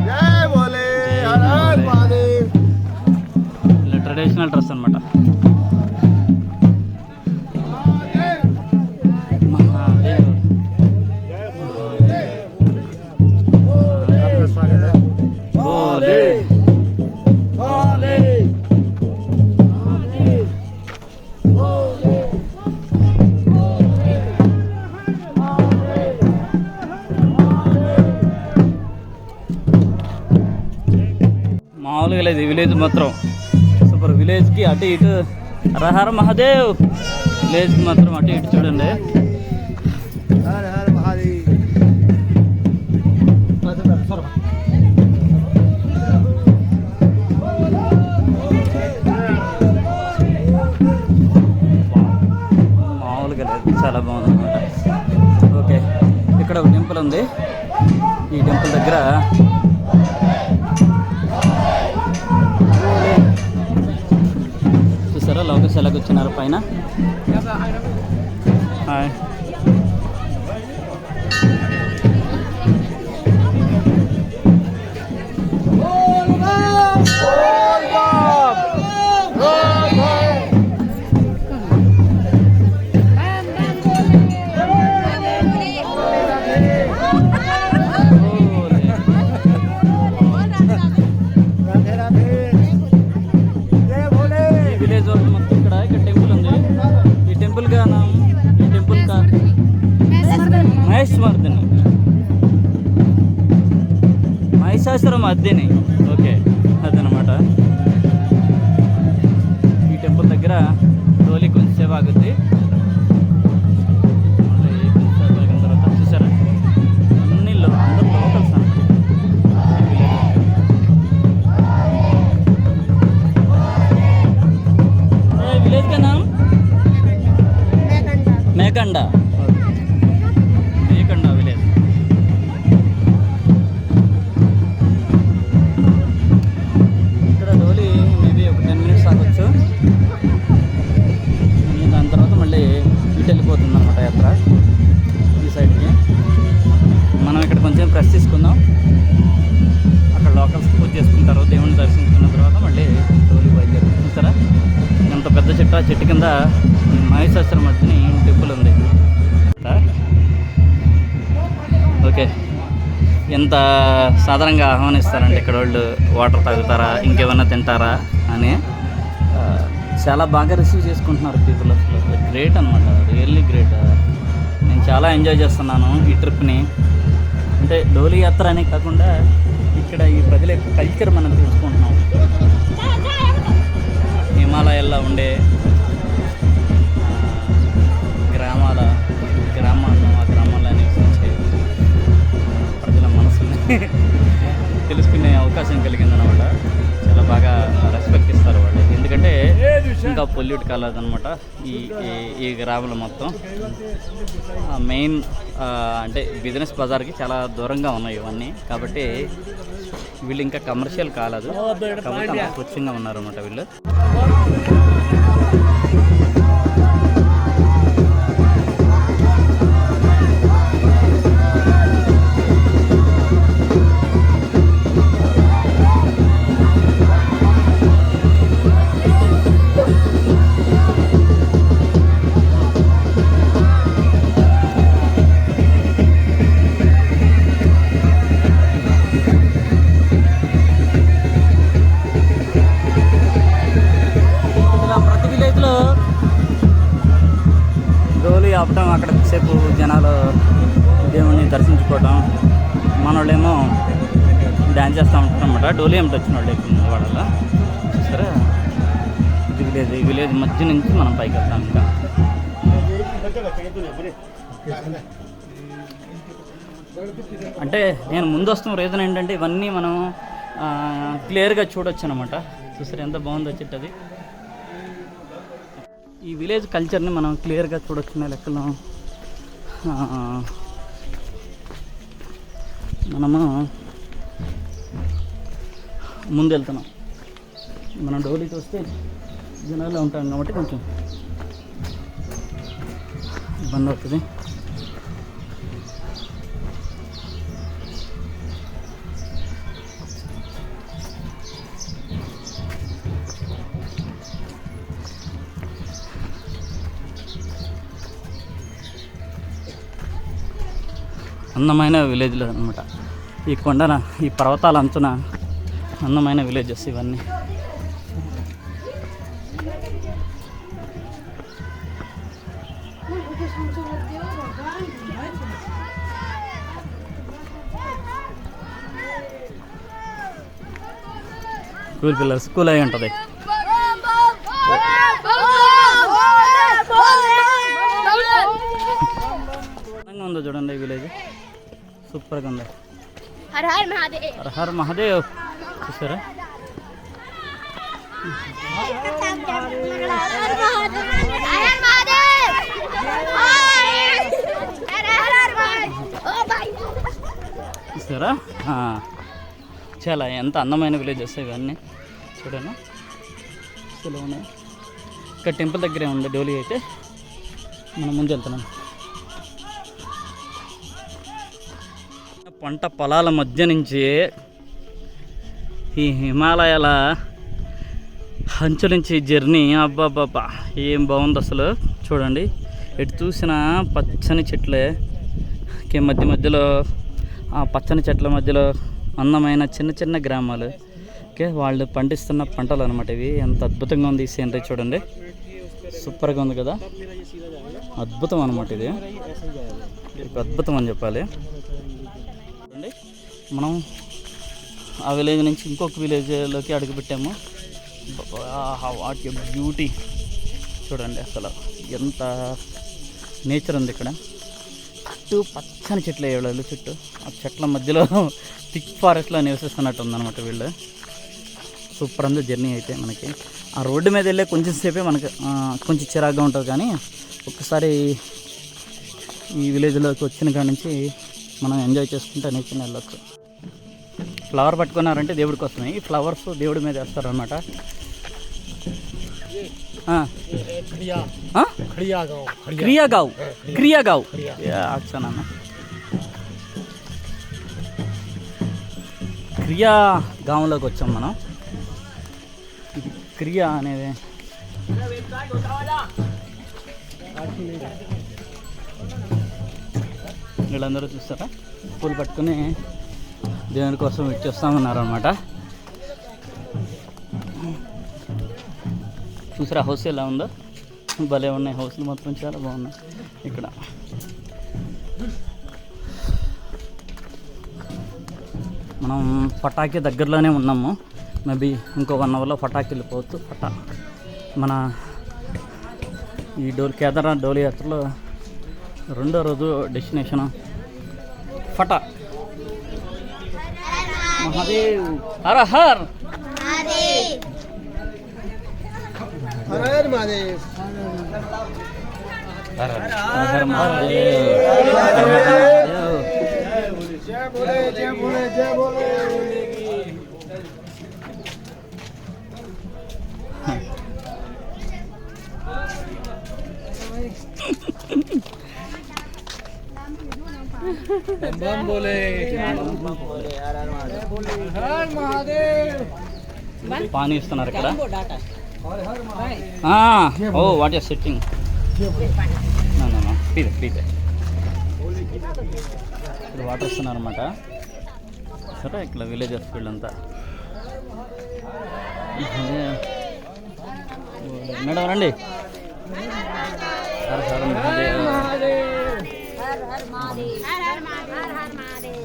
जय भोले हर हर महादेव ఇలా ట్రెడిషనల్ డ్రెస్ అనమాట. మహాదేవ్ आपका स्वागत है భోలే. మామూలుగా లేదు ఈ విలేజ్ మాత్రం సూపర్. విలేజ్కి అటు ఇటు హర మహాదేవ్, విలేజ్కి మాత్రం అటు ఇటు చూడండి. हर हर महादेव మామూలుగా లేదు, చాలా బాగుంది అనమాట. ఓకే, ఇక్కడ ఒక టెంపుల్ ఉంది. ఈ టెంపుల్ దగ్గర చూసారా లోకేష్ ఎలా కూర్చున్నారు పైన. హాయ్. जय भोले ఈ విలేజ్ వాళ్ళు మొత్తం ఇక్కడ టెంపుల్ ఉంది. ఈ టెంపుల్ గా ఈ టెంపుల్ కా మహేశ్వర్ధిని, మహిషాసురం అద్దిని. ఓకే, అదనమాట. ఈ టెంపుల్ దగ్గర డోలీ కొంచెం సేవ ఆగుద్ది. మళ్ళీ కొంచెంసేపు ఆగిన తర్వాత చూసారా అన్ని అందరూ లోకల్స్ అన్నమాట. विलेज का नाम మేకండా. మేకండా విలేజ్. ఇక్కడ డోలీ మేబీ ఒక 10 minutes ఆగొచ్చు. దాని తర్వాత మళ్ళీ ఇటు వెళ్ళిపోతుంది అనమాట యాత్ర ఈ సైడ్కి. మనం ఇక్కడ కొంచెం ప్రెస్ తీసుకుందాం. అక్కడ లోకల్స్ పూజ చేసుకుంటారు, దేవుని దర్శించుకున్న తర్వాత మళ్ళీ డోలీ బయలుదేరుతుంది. చూస్తారా ఎంత పెద్ద చెట్టు, ఆ చెట్టు కింద మహేశ్వరం మధ్యని టెంపుల్ ఉంది. ఓకే, ఎంత సాధారణంగా ఆహ్వానిస్తారంటే ఇక్కడ వాళ్ళు వాటర్ తాగుతారా, ఇంకేమన్నా తింటారా అని చాలా బాగా రిసీవ్ చేసుకుంటున్నారు పీపుల్. అసలు గ్రేట్ అనమాట, రియల్లీ గ్రేట్. నేను చాలా ఎంజాయ్ చేస్తున్నాను ఈ ట్రిప్ని. అంటే డోలీ యాత్ర అనే కాకుండా ఇక్కడ ఈ ప్రజల యొక్క కల్చర్ మనం తెలుసుకుంటున్నాం. హిమాలయాల్లో ఉండే గ్రామాల్లో ఆ గ్రామాల్లో నివసించే ప్రజల మనసుని తెలుసుకునే అవకాశం కలిగిందనమాట. చాలా బాగా రెస్పెక్ట్ ఇస్తారు వాళ్ళు, ఎందుకంటే ఇంకా పొల్యూట్ కాలేదన్నమాట ఈ గ్రామాలు మొత్తం. మెయిన్ అంటే బిజినెస్ బజార్కి చాలా దూరంగా ఉన్నాయి ఇవన్నీ, కాబట్టి వీళ్ళు ఇంకా కమర్షియల్ కాలేదు, కాబట్టి అంత స్వచ్ఛంగా ఉన్నారన్నమాట వీళ్ళు. ఆపడం, అక్కడ సేపు జనాలు దేవుణ్ణి దర్శించుకోవడం, మనోళ్ళేమో డ్యాన్స్ చేస్తూ ఉంటారు అనమాట. డోలీ ఏమిటి వచ్చిన వాళ్ళు ఎక్కువ వాళ్ళలో చూసారా. ఈ విలేజ్ మధ్య నుంచి మనం పైకి వెళ్తాం. ఇంకా అంటే నేను ముందు వస్తున్న రీజన్ ఏంటంటే ఇవన్నీ మనం క్లియర్గా చూడొచ్చు అనమాట. చూసారు ఎంత బాగుందో చెట్టు అది. ఈ విలేజ్ కల్చర్ని మనం క్లియర్గా చూడొచ్చు లెక్కలో. మనము ముందు వెళ్తున్నాం. మనం డోలీకి వస్తే జనాల్లో ఉంటాం కాబట్టి కొంచెం ఇబ్బంది అవుతుంది. అందమైన విలేజ్లు అనమాట. ఈ కొండన, ఈ పర్వతాల అంచున అందమైన విలేజెస్ ఇవన్నీ. స్కూల్ పిల్లలు స్కూల్ అయి ఉంటుంది. ఉందో చూడండి ఈ విలేజ్, సూపర్గా ఉంది. హర హర్ మహాదేవ్ చూసారా. చూసారా చాలా ఎంత అందమైన విలేజెస్ ఇవన్నీ చూడండి. ఇలా ఉన్నాయి. ఇక్కడ టెంపుల్ దగ్గరే ఉంది డోలీ. అయితే మనం ముందు వెళ్తున్నాం. పంట పొలాల మధ్య నుంచి ఈ హిమాలయాల అంచు నుంచి జర్నీ అబ్బాబ్బాబ్బా ఏం బాగుంది అసలు. చూడండి ఎటు చూసిన పచ్చని చెట్లే, మధ్యలో ఆ పచ్చని చెట్ల మధ్యలో అందమైన చిన్న చిన్న గ్రామాలు. ఓకే, వాళ్ళు పండిస్తున్న పంటలు అనమాట ఇవి. ఎంత అద్భుతంగా ఉంది ఈ సీనరీ చూడండి. సూపర్గా ఉంది కదా, అద్భుతం అనమాట ఇది. అద్భుతం అని చెప్పాలి. చూడండి మనం ఆ విలేజ్ నుంచి ఇంకొక విలేజ్లోకి అడుగుపెట్టాము. వాట్ ఎ బ్యూటీ చూడండి. అసలు ఎంత నేచర్ ఉంది ఇక్కడ. చుట్టూ పచ్చని చెట్లు వేయడాలు, చుట్టూ ఆ చెట్ల మధ్యలో థిక్ ఫారెస్ట్లో నివసిస్తున్నట్టు ఉందన్నమాట వీళ్ళు. సూపర్ ఉంది జర్నీ అయితే. మనకి ఆ రోడ్డు మీద వెళ్ళే కొంచెం సేపే మనకి కొంచెం చిరాగ్గా ఉంటుంది, కానీ ఒక్కసారి ఈ విలేజ్లోకి వచ్చిన కాడ నుంచి మనం ఎంజాయ్ చేసుకుంటే నేర్చుకుని వెళ్ళొచ్చు. ఫ్లవర్ పట్టుకున్నారంటే దేవుడి కోసమే. ఈ ఫ్లవర్స్ దేవుడి మీద వేస్తారనమాట. క్రియాగావ్ అచ్చనన్న క్రియాగావ్లోకి వచ్చాం మనం. ఇది క్రియా అనేది వీళ్ళందరూ చూస్తారా పూలు పట్టుకుని దేవుని కోసం ఇచ్చేస్తామన్నారు అనమాట. చూసారా హౌస్ ఎలా ఉందో, భలే ఉన్నాయి హౌస్లు మాత్రం, చాలా బాగున్నాయి ఇక్కడ. మనం పటాకి దగ్గరలోనే ఉన్నాము. మేబీ ఇంకో 1 అవర్లో పటాకి వెళ్ళిపోవచ్చు. మన ఈ కేదార్నాథ్ డోలీ యాత్రలో 2వ రోజు డెస్టినేషన్ ఫటా. మహాదేవ్ హర హర్ हर महादेव। हर हर महादेव। जय बोले जय बोले जय बोले। बम बोले हर महादेव। पानी इస్తున్నారు ఇక్కడ. Oh what are setting. No పీతే ఇక్కడ వాటర్ ఇస్తున్నారు అనమాట. సరే ఇక్కడ విలేజెస్ వీళ్ళంతా. మేడం రండి. హర హర మహాదేవ్. हर हर महादेव हर हर महादेव हर हर महादेव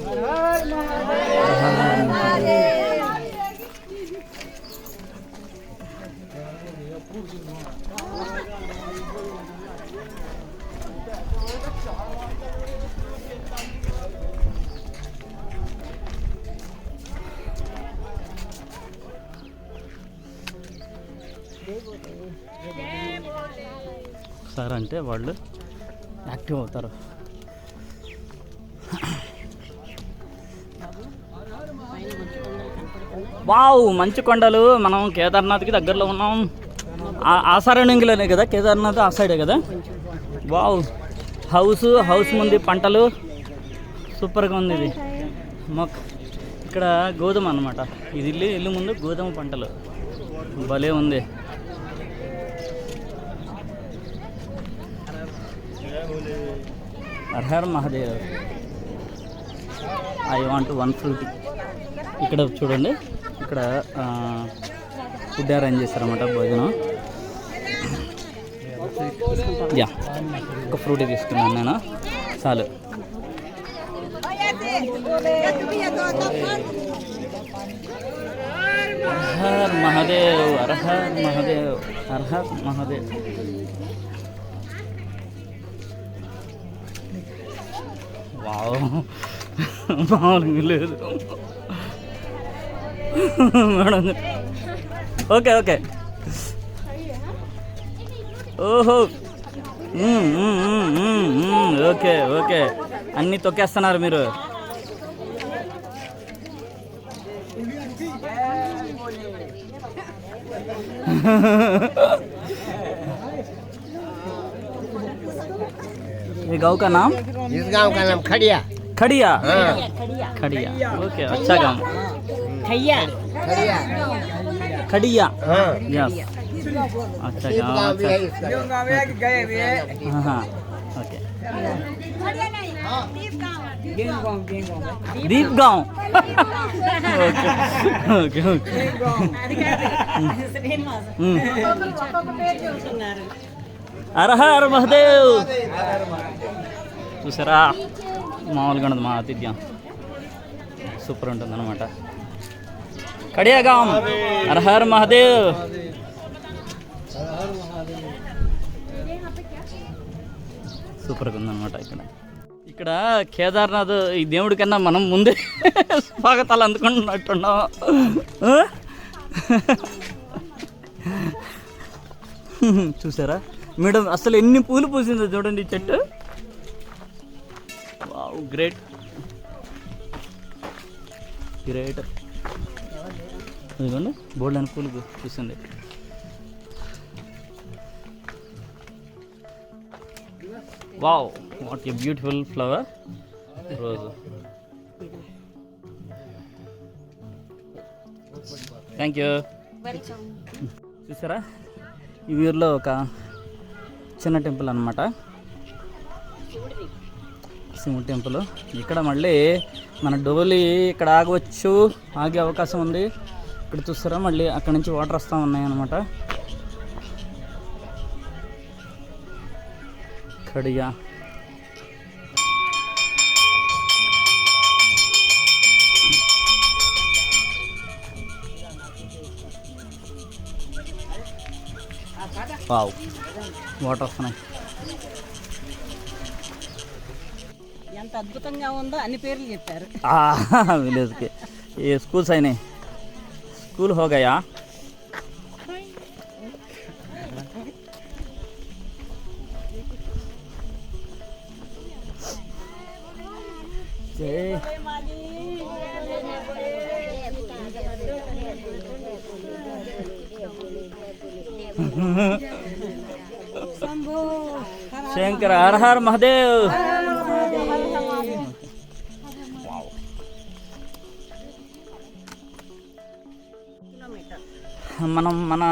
సార్ అంటే వాళ్ళు యాక్టివ్ అవుతారు. వావ్, మంచు కొండలు. మనం కేదార్నాథ్కి దగ్గరలో ఉన్నాం. ఆ సరౌండింగ్లోనే కదా కేదార్నాథ్, ఆ సైడే కదా. వావ్, హౌస్ ముందు పంటలు సూపర్గా ఉంది. ఇది ఇక్కడ గోధుమ అన్నమాట. ఇది ఇల్లు ముందు గోధుమ పంటలు భలే ఉంది. Her her Mahadev. I want 1 fruit. ఇక్కడ చూడండి, ఇక్కడ ఫుడ్ అరేంజ్ చేస్తారన్నమాట, భోజనం. యా, ఒక ఫ్రూట్ తీసుకున్నాను నేను, చాలు. Her Mahadev, her her Mahadev, her her Mahadev. Wow, మామూలుగా లేదు మేడం. Okay okay. ఓహో, ఓకే ఓకే. అన్నీ తొక్కేస్తున్నారు మీరు. ये गाँव का नाम? इस गांव का नाम खड़िया। खड़िया। खड़िया, ओके, अच्छा गाँव। खड़िया खड़िया, हाँ। यस, अच्छा गाँव, अच्छा। हाँ हाँ, ओके। दीप गाँव। Okay okay okay. Har Har Mahadev. చూసారా, మామూలుగా ఉండదు మా ఆతిథ్యం, సూపర్ ఉంటుంది అనమాట. కడియాగాం. హర హర మహాదేవ్. సూపర్గా ఉందన్నమాట. ఇక్కడ కేదార్నాథ్ ఈ దేవుడి కన్నా మనం ముందే స్వాగతాలు అందుకుంటున్నట్టున్నాం. చూసారా మేడం, అసలు ఎన్ని పూలు పూసిందో చూడండి ఈ చెట్టు. Wow, great great. ఇదిగోండి, బోల్డ్ అని పూలు పూసింది. Wow, what a beautiful flower, రోజు. Thank you. చూసారా, ఈ ఊరిలో ఒక చిన్న టెంపుల్ అన్నమాట, శివుడి టెంపుల్. ఇక్కడ మళ్ళీ మన డోలి ఇక్కడ ఆగవచ్చు, ఆగే అవకాశం ఉంది. ఇక్కడ చూస్తారా, మళ్ళీ అక్కడ నుంచి వాటర్ వస్తూ ఉన్నాయి అన్నమాట. ఖడియా. వావ్, వాటర్ వస్తున్నాయి. ఎంత అద్భుతంగా ఉందో అన్ని పేర్లు చెప్పారు. విలేజ్కి ఏ స్కూల్స్ అయినాయి, స్కూల్ హో గయా. శంకర. హర హర మహాదేవ్. మన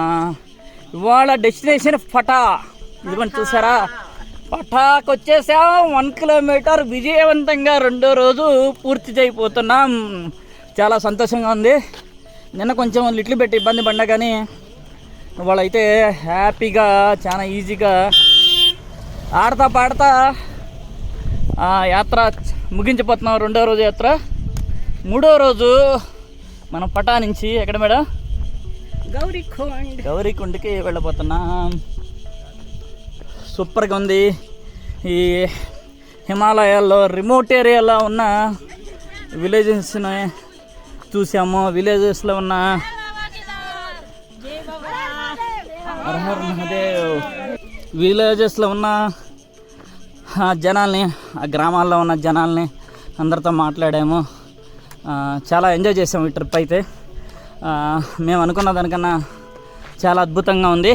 ఇవాళ డెస్టినేషన్ పటా. ఇదిగోండి చూసారా, పటాకు వచ్చేసాం. 1 కిలోమీటర్ విజయవంతంగా 2వ రోజు పూర్తి చేయబోతున్నాం. చాలా సంతోషంగా ఉంది. నిన్న కొంచెం లిటిల్ బెట్ ఇబ్బంది పడ్డా, కానీ వాళ్ళైతే హ్యాపీగా చాలా ఈజీగా ఆడతా పాడతా యాత్ర ముగించిపోతున్నాం. 2వ రోజు యాత్ర. 3వ రోజు మనం పటా నుంచి ఎక్కడ మేడం? గౌరీకొండకి వెళ్ళిపోతున్నాం. సూపర్గా ఉంది. ఈ హిమాలయాల్లో రిమోట్ ఏరియాలో ఉన్న విలేజెస్ని చూసాము. విలేజెస్లో ఉన్న హర హర మహాదేవ్ విలేజెస్లో ఉన్న జనాల్ని, ఆ గ్రామాల్లో ఉన్న జనాల్ని అందరితో మాట్లాడాము. చాలా ఎంజాయ్ చేసాము ఈ ట్రిప్ అయితే. మేము అనుకున్న దానికన్నా చాలా అద్భుతంగా ఉంది.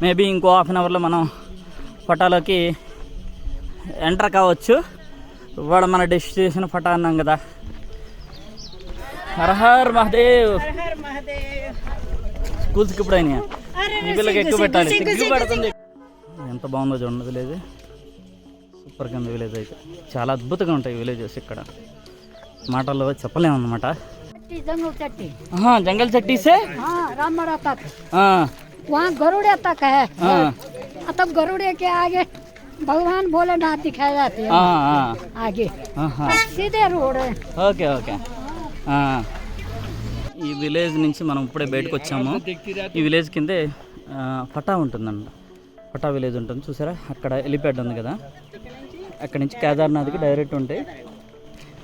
మేబీ ఇంకో హాఫ్ అన్ అవర్లో మనం పటాలోకి ఎంటర్ కావచ్చు. ఇవాళ మన డెస్టినేషన్ పటా అన్నాం కదా. హర హర్ మహాదేవ్. స్కూల్స్కి ఇప్పుడు అయినాయి. ఈ పిల్లకి ఎక్కువ పెట్టాలి. సిగ్గు పడుతుంది. ఎంత బాగుందో చూడండి విలేజ్. సూపర్గా ఉంది విలేజ్ అయితే. చాలా అద్భుతంగా ఉంటాయి విలేజెస్ ఇక్కడ. మాటల్లో చెప్పలేమన్నమాట. जंगल चट्टी से राममरा तक वहाँ गरुड़े तक है। तब गरुड़े के आगे भगवान भोलेनाथ दिखाए जाते हैं आगे सीधे रोड है। Okay okay. ఈ విలేజ్ నుంచి మనం ఇప్పుడే బయటకు వచ్చాము. ఈ విలేజ్ కిందే పటా ఉంటుందండి. పటా విలేజ్ ఉంటుంది చూసారా. అక్కడ హెలిప్యాడ్ ఉంది కదా. అక్కడి నుంచి కేదార్నాథ్కి డైరెక్ట్ ఉంటాయి.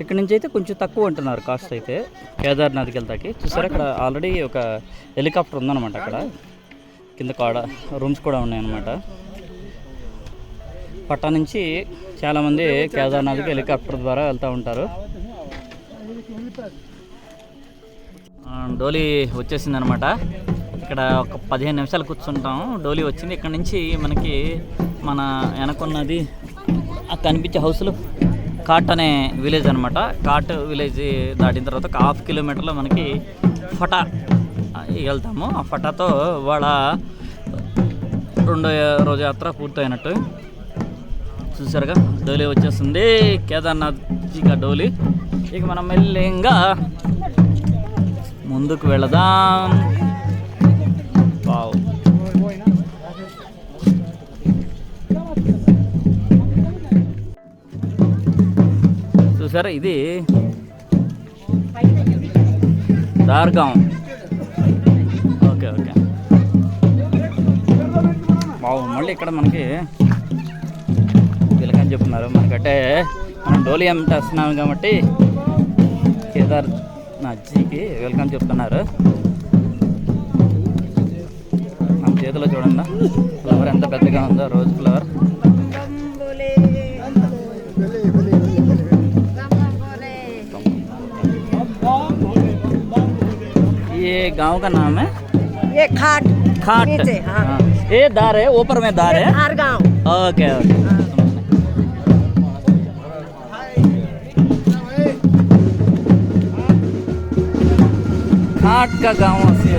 ఇక్కడ నుంచి అయితే కొంచెం తక్కువ ఉంటున్నారు కాస్ట్ అయితే కేదార్నాథ్కి వెళ్తాకి. చూసారా అక్కడ ఆల్రెడీ ఒక హెలికాప్టర్ ఉందన్నమాట. అక్కడ కింద కాడ రూమ్స్ కూడా ఉన్నాయన్నమాట. పట్టా నుంచి చాలామంది కేదార్నాథ్కి హెలికాప్టర్ ద్వారా వెళ్తూ ఉంటారు. డోలీ వచ్చేసింది అనమాట. ఇక్కడ ఒక 15 నిమిషాలు కూర్చుంటాం. డోలీ వచ్చింది. ఇక్కడ నుంచి మనకి మన వెనకున్నది కనిపించే హౌస్లు కాట్ అనే విలేజ్ అనమాట. కాట్ విలేజ్ దాటిన తర్వాత ఒక 1/2 కిలోమీటర్లో మనకి ఫటా వెళ్తాము. ఆ ఫటాతో వాళ్ళ 2వ రోజు యాత్ర పూర్తయినట్టు. చూసారుగా డోలీ వచ్చేస్తుంది. కేదార్నాథ్ ఇక డోలీ. ఇక మనం మెల్లిగా ముందుకు వెళదాం. వావ్. చూసారా ఇది దార్గాం. Okay okay. బాగు. మళ్ళీ ఇక్కడ మనకి వెల్కమ్ చెప్తున్నారు. మనకంటే మనం డోలీ వస్తున్నాం కాబట్టి కేదార్నాథ్జీకి వెల్కమ్ చెప్తున్నారు. మన చేతిలో చూడండి ఫ్లవర్ ఎంత పెద్దగా ఉందో. Rose flower. ये गांव का नाम है? ये खाट खाट नीचे, हाँ। ये दार है, ऊपर में दार है। हर गांव। Okay okay. खाट का गांव से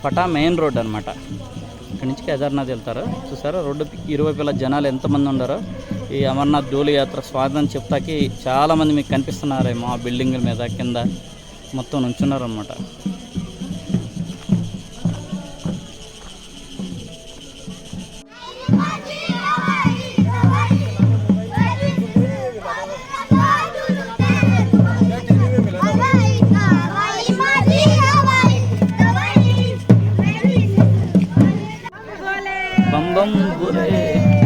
పటా మెయిన్ రోడ్ అనమాట. ఇక్కడ నుంచి కేదార్నాథ్ వెళ్తారు. చూసారా రోడ్డు ఇరువైపుల జనాలు ఎంతమంది ఉన్నారో. ఈ అమర్నాథ్ డోలీ యాత్ర స్వాగతం చెప్తాకి చాలామంది మీకు కనిపిస్తున్నారేమో. ఆ బిల్డింగుల మీద కింద మొత్తం నుంచున్నారు అనమాట. बम बोले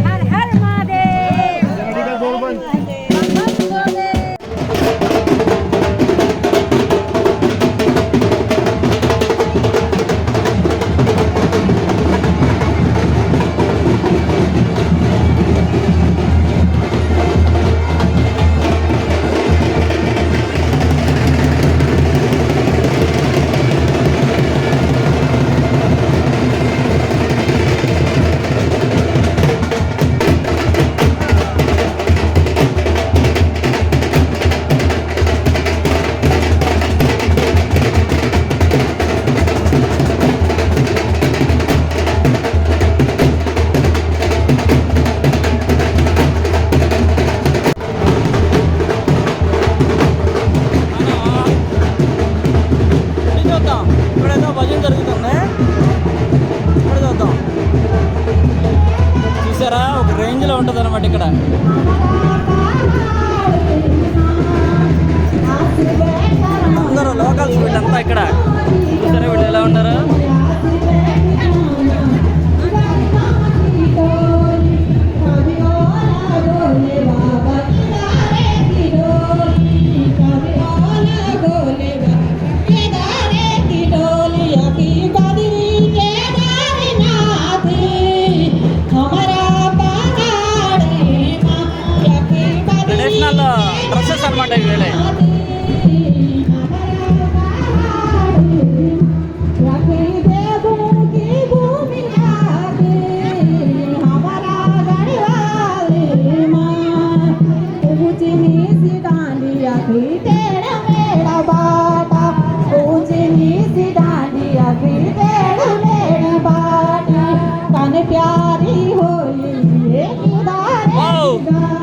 हर हर महादेव। ఇక్కడేదో భజన జరుగుతుంది, ఇక్కడ చూద్దాం. చూసారా, ఒక రేంజ్లో ఉంటుంది అనమాట ఇక్కడ. అందరూ లోకల్స్ వీళ్ళంతా ఇక్కడ. చూసారా వీళ్ళు ఎలా ఉన్నారు. ట్రెడిషనల్ డ్రెస్సెస్ అనమాట ఇవి.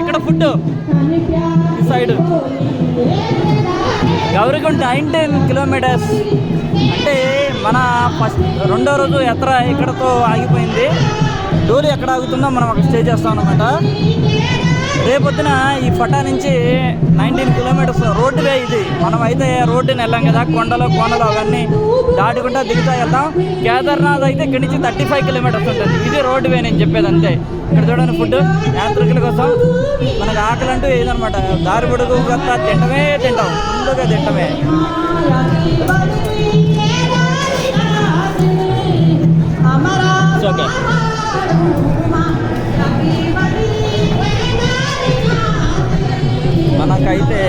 ఇక్కడ ఫుడ్ ఈ సైడ్ గౌరిగుంట 19 కిలోమీటర్స్. అంటే మన రెండో రోజు యాత్ర ఇక్కడతో ఆగిపోయింది. డోలి ఎక్కడ ఆగుతుందో మనం అక్కడ స్టే చేస్తాం అనమాట. రేపొద్దున ఈ ఫటా నుంచి 19 కిలోమీటర్స్ రోడ్డు వే ఇది. మనం అయితే రోడ్డుని వెళ్ళాం కదా, కొండలు కోనలు అవన్నీ దాటుకుంటా దిగుతా వెళ్తాం. కేదార్నాథ్ అయితే ఇక్కడి నుంచి 35 కిలోమీటర్స్ ఉంటుంది. ఇది రోడ్డు వే నేను చెప్పేది అంతే. ఇక్కడ చూడండి ఫుడ్ యాత్రికుల కోసం. మనకు ఆకలి అంటూ ఏదనమాట, దారి పొడుగు గత్తా తింటాం, ముందుగా తింటమే. ఓకే, మనకైతే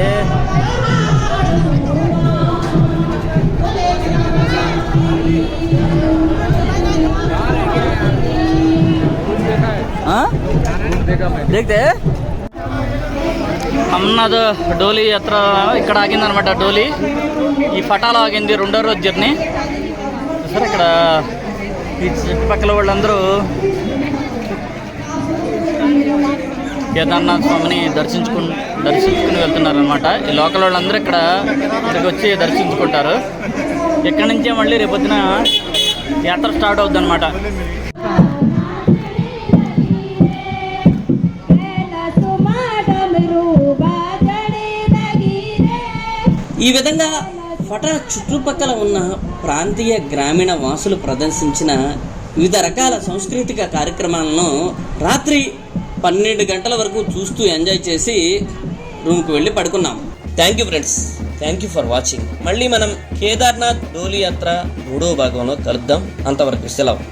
देखते అమర్నాథ్ డోలీ యాత్ర ఇక్కడ ఆగిందనమాట. డోలీ ఈ ఫటాలో ఆగింది రెండో రోజు జర్నీ. సరే, ఇక్కడ ఈ చుట్టుపక్కల వాళ్ళందరూ కేదార్నాథ్ స్వామిని దర్శించుకుని వెళ్తున్నారనమాట. ఈ లోకల్ వాళ్ళందరూ ఇక్కడికి వచ్చి దర్శించుకుంటారు. ఇక్కడి నుంచే మళ్ళీ రేపొద్దున యాత్ర స్టార్ట్ అవుద్ది అనమాట. ఈ విధంగా ఫటా చుట్టుపక్కల ఉన్న ప్రాంతీయ గ్రామీణ వాసులు ప్రదర్శించిన వివిధ రకాల సాంస్కృతిక కార్యక్రమాలను రాత్రి 12 గంటల వరకు చూస్తూ ఎంజాయ్ చేసి రూమ్కి వెళ్ళి పడుకున్నాం. Thank you friends, thank you for watching. మళ్ళీ మనం కేదార్నాథ్ డోలీ యాత్ర 3వ భాగంలో కలుద్దాం. అంతవరకు సెలవు.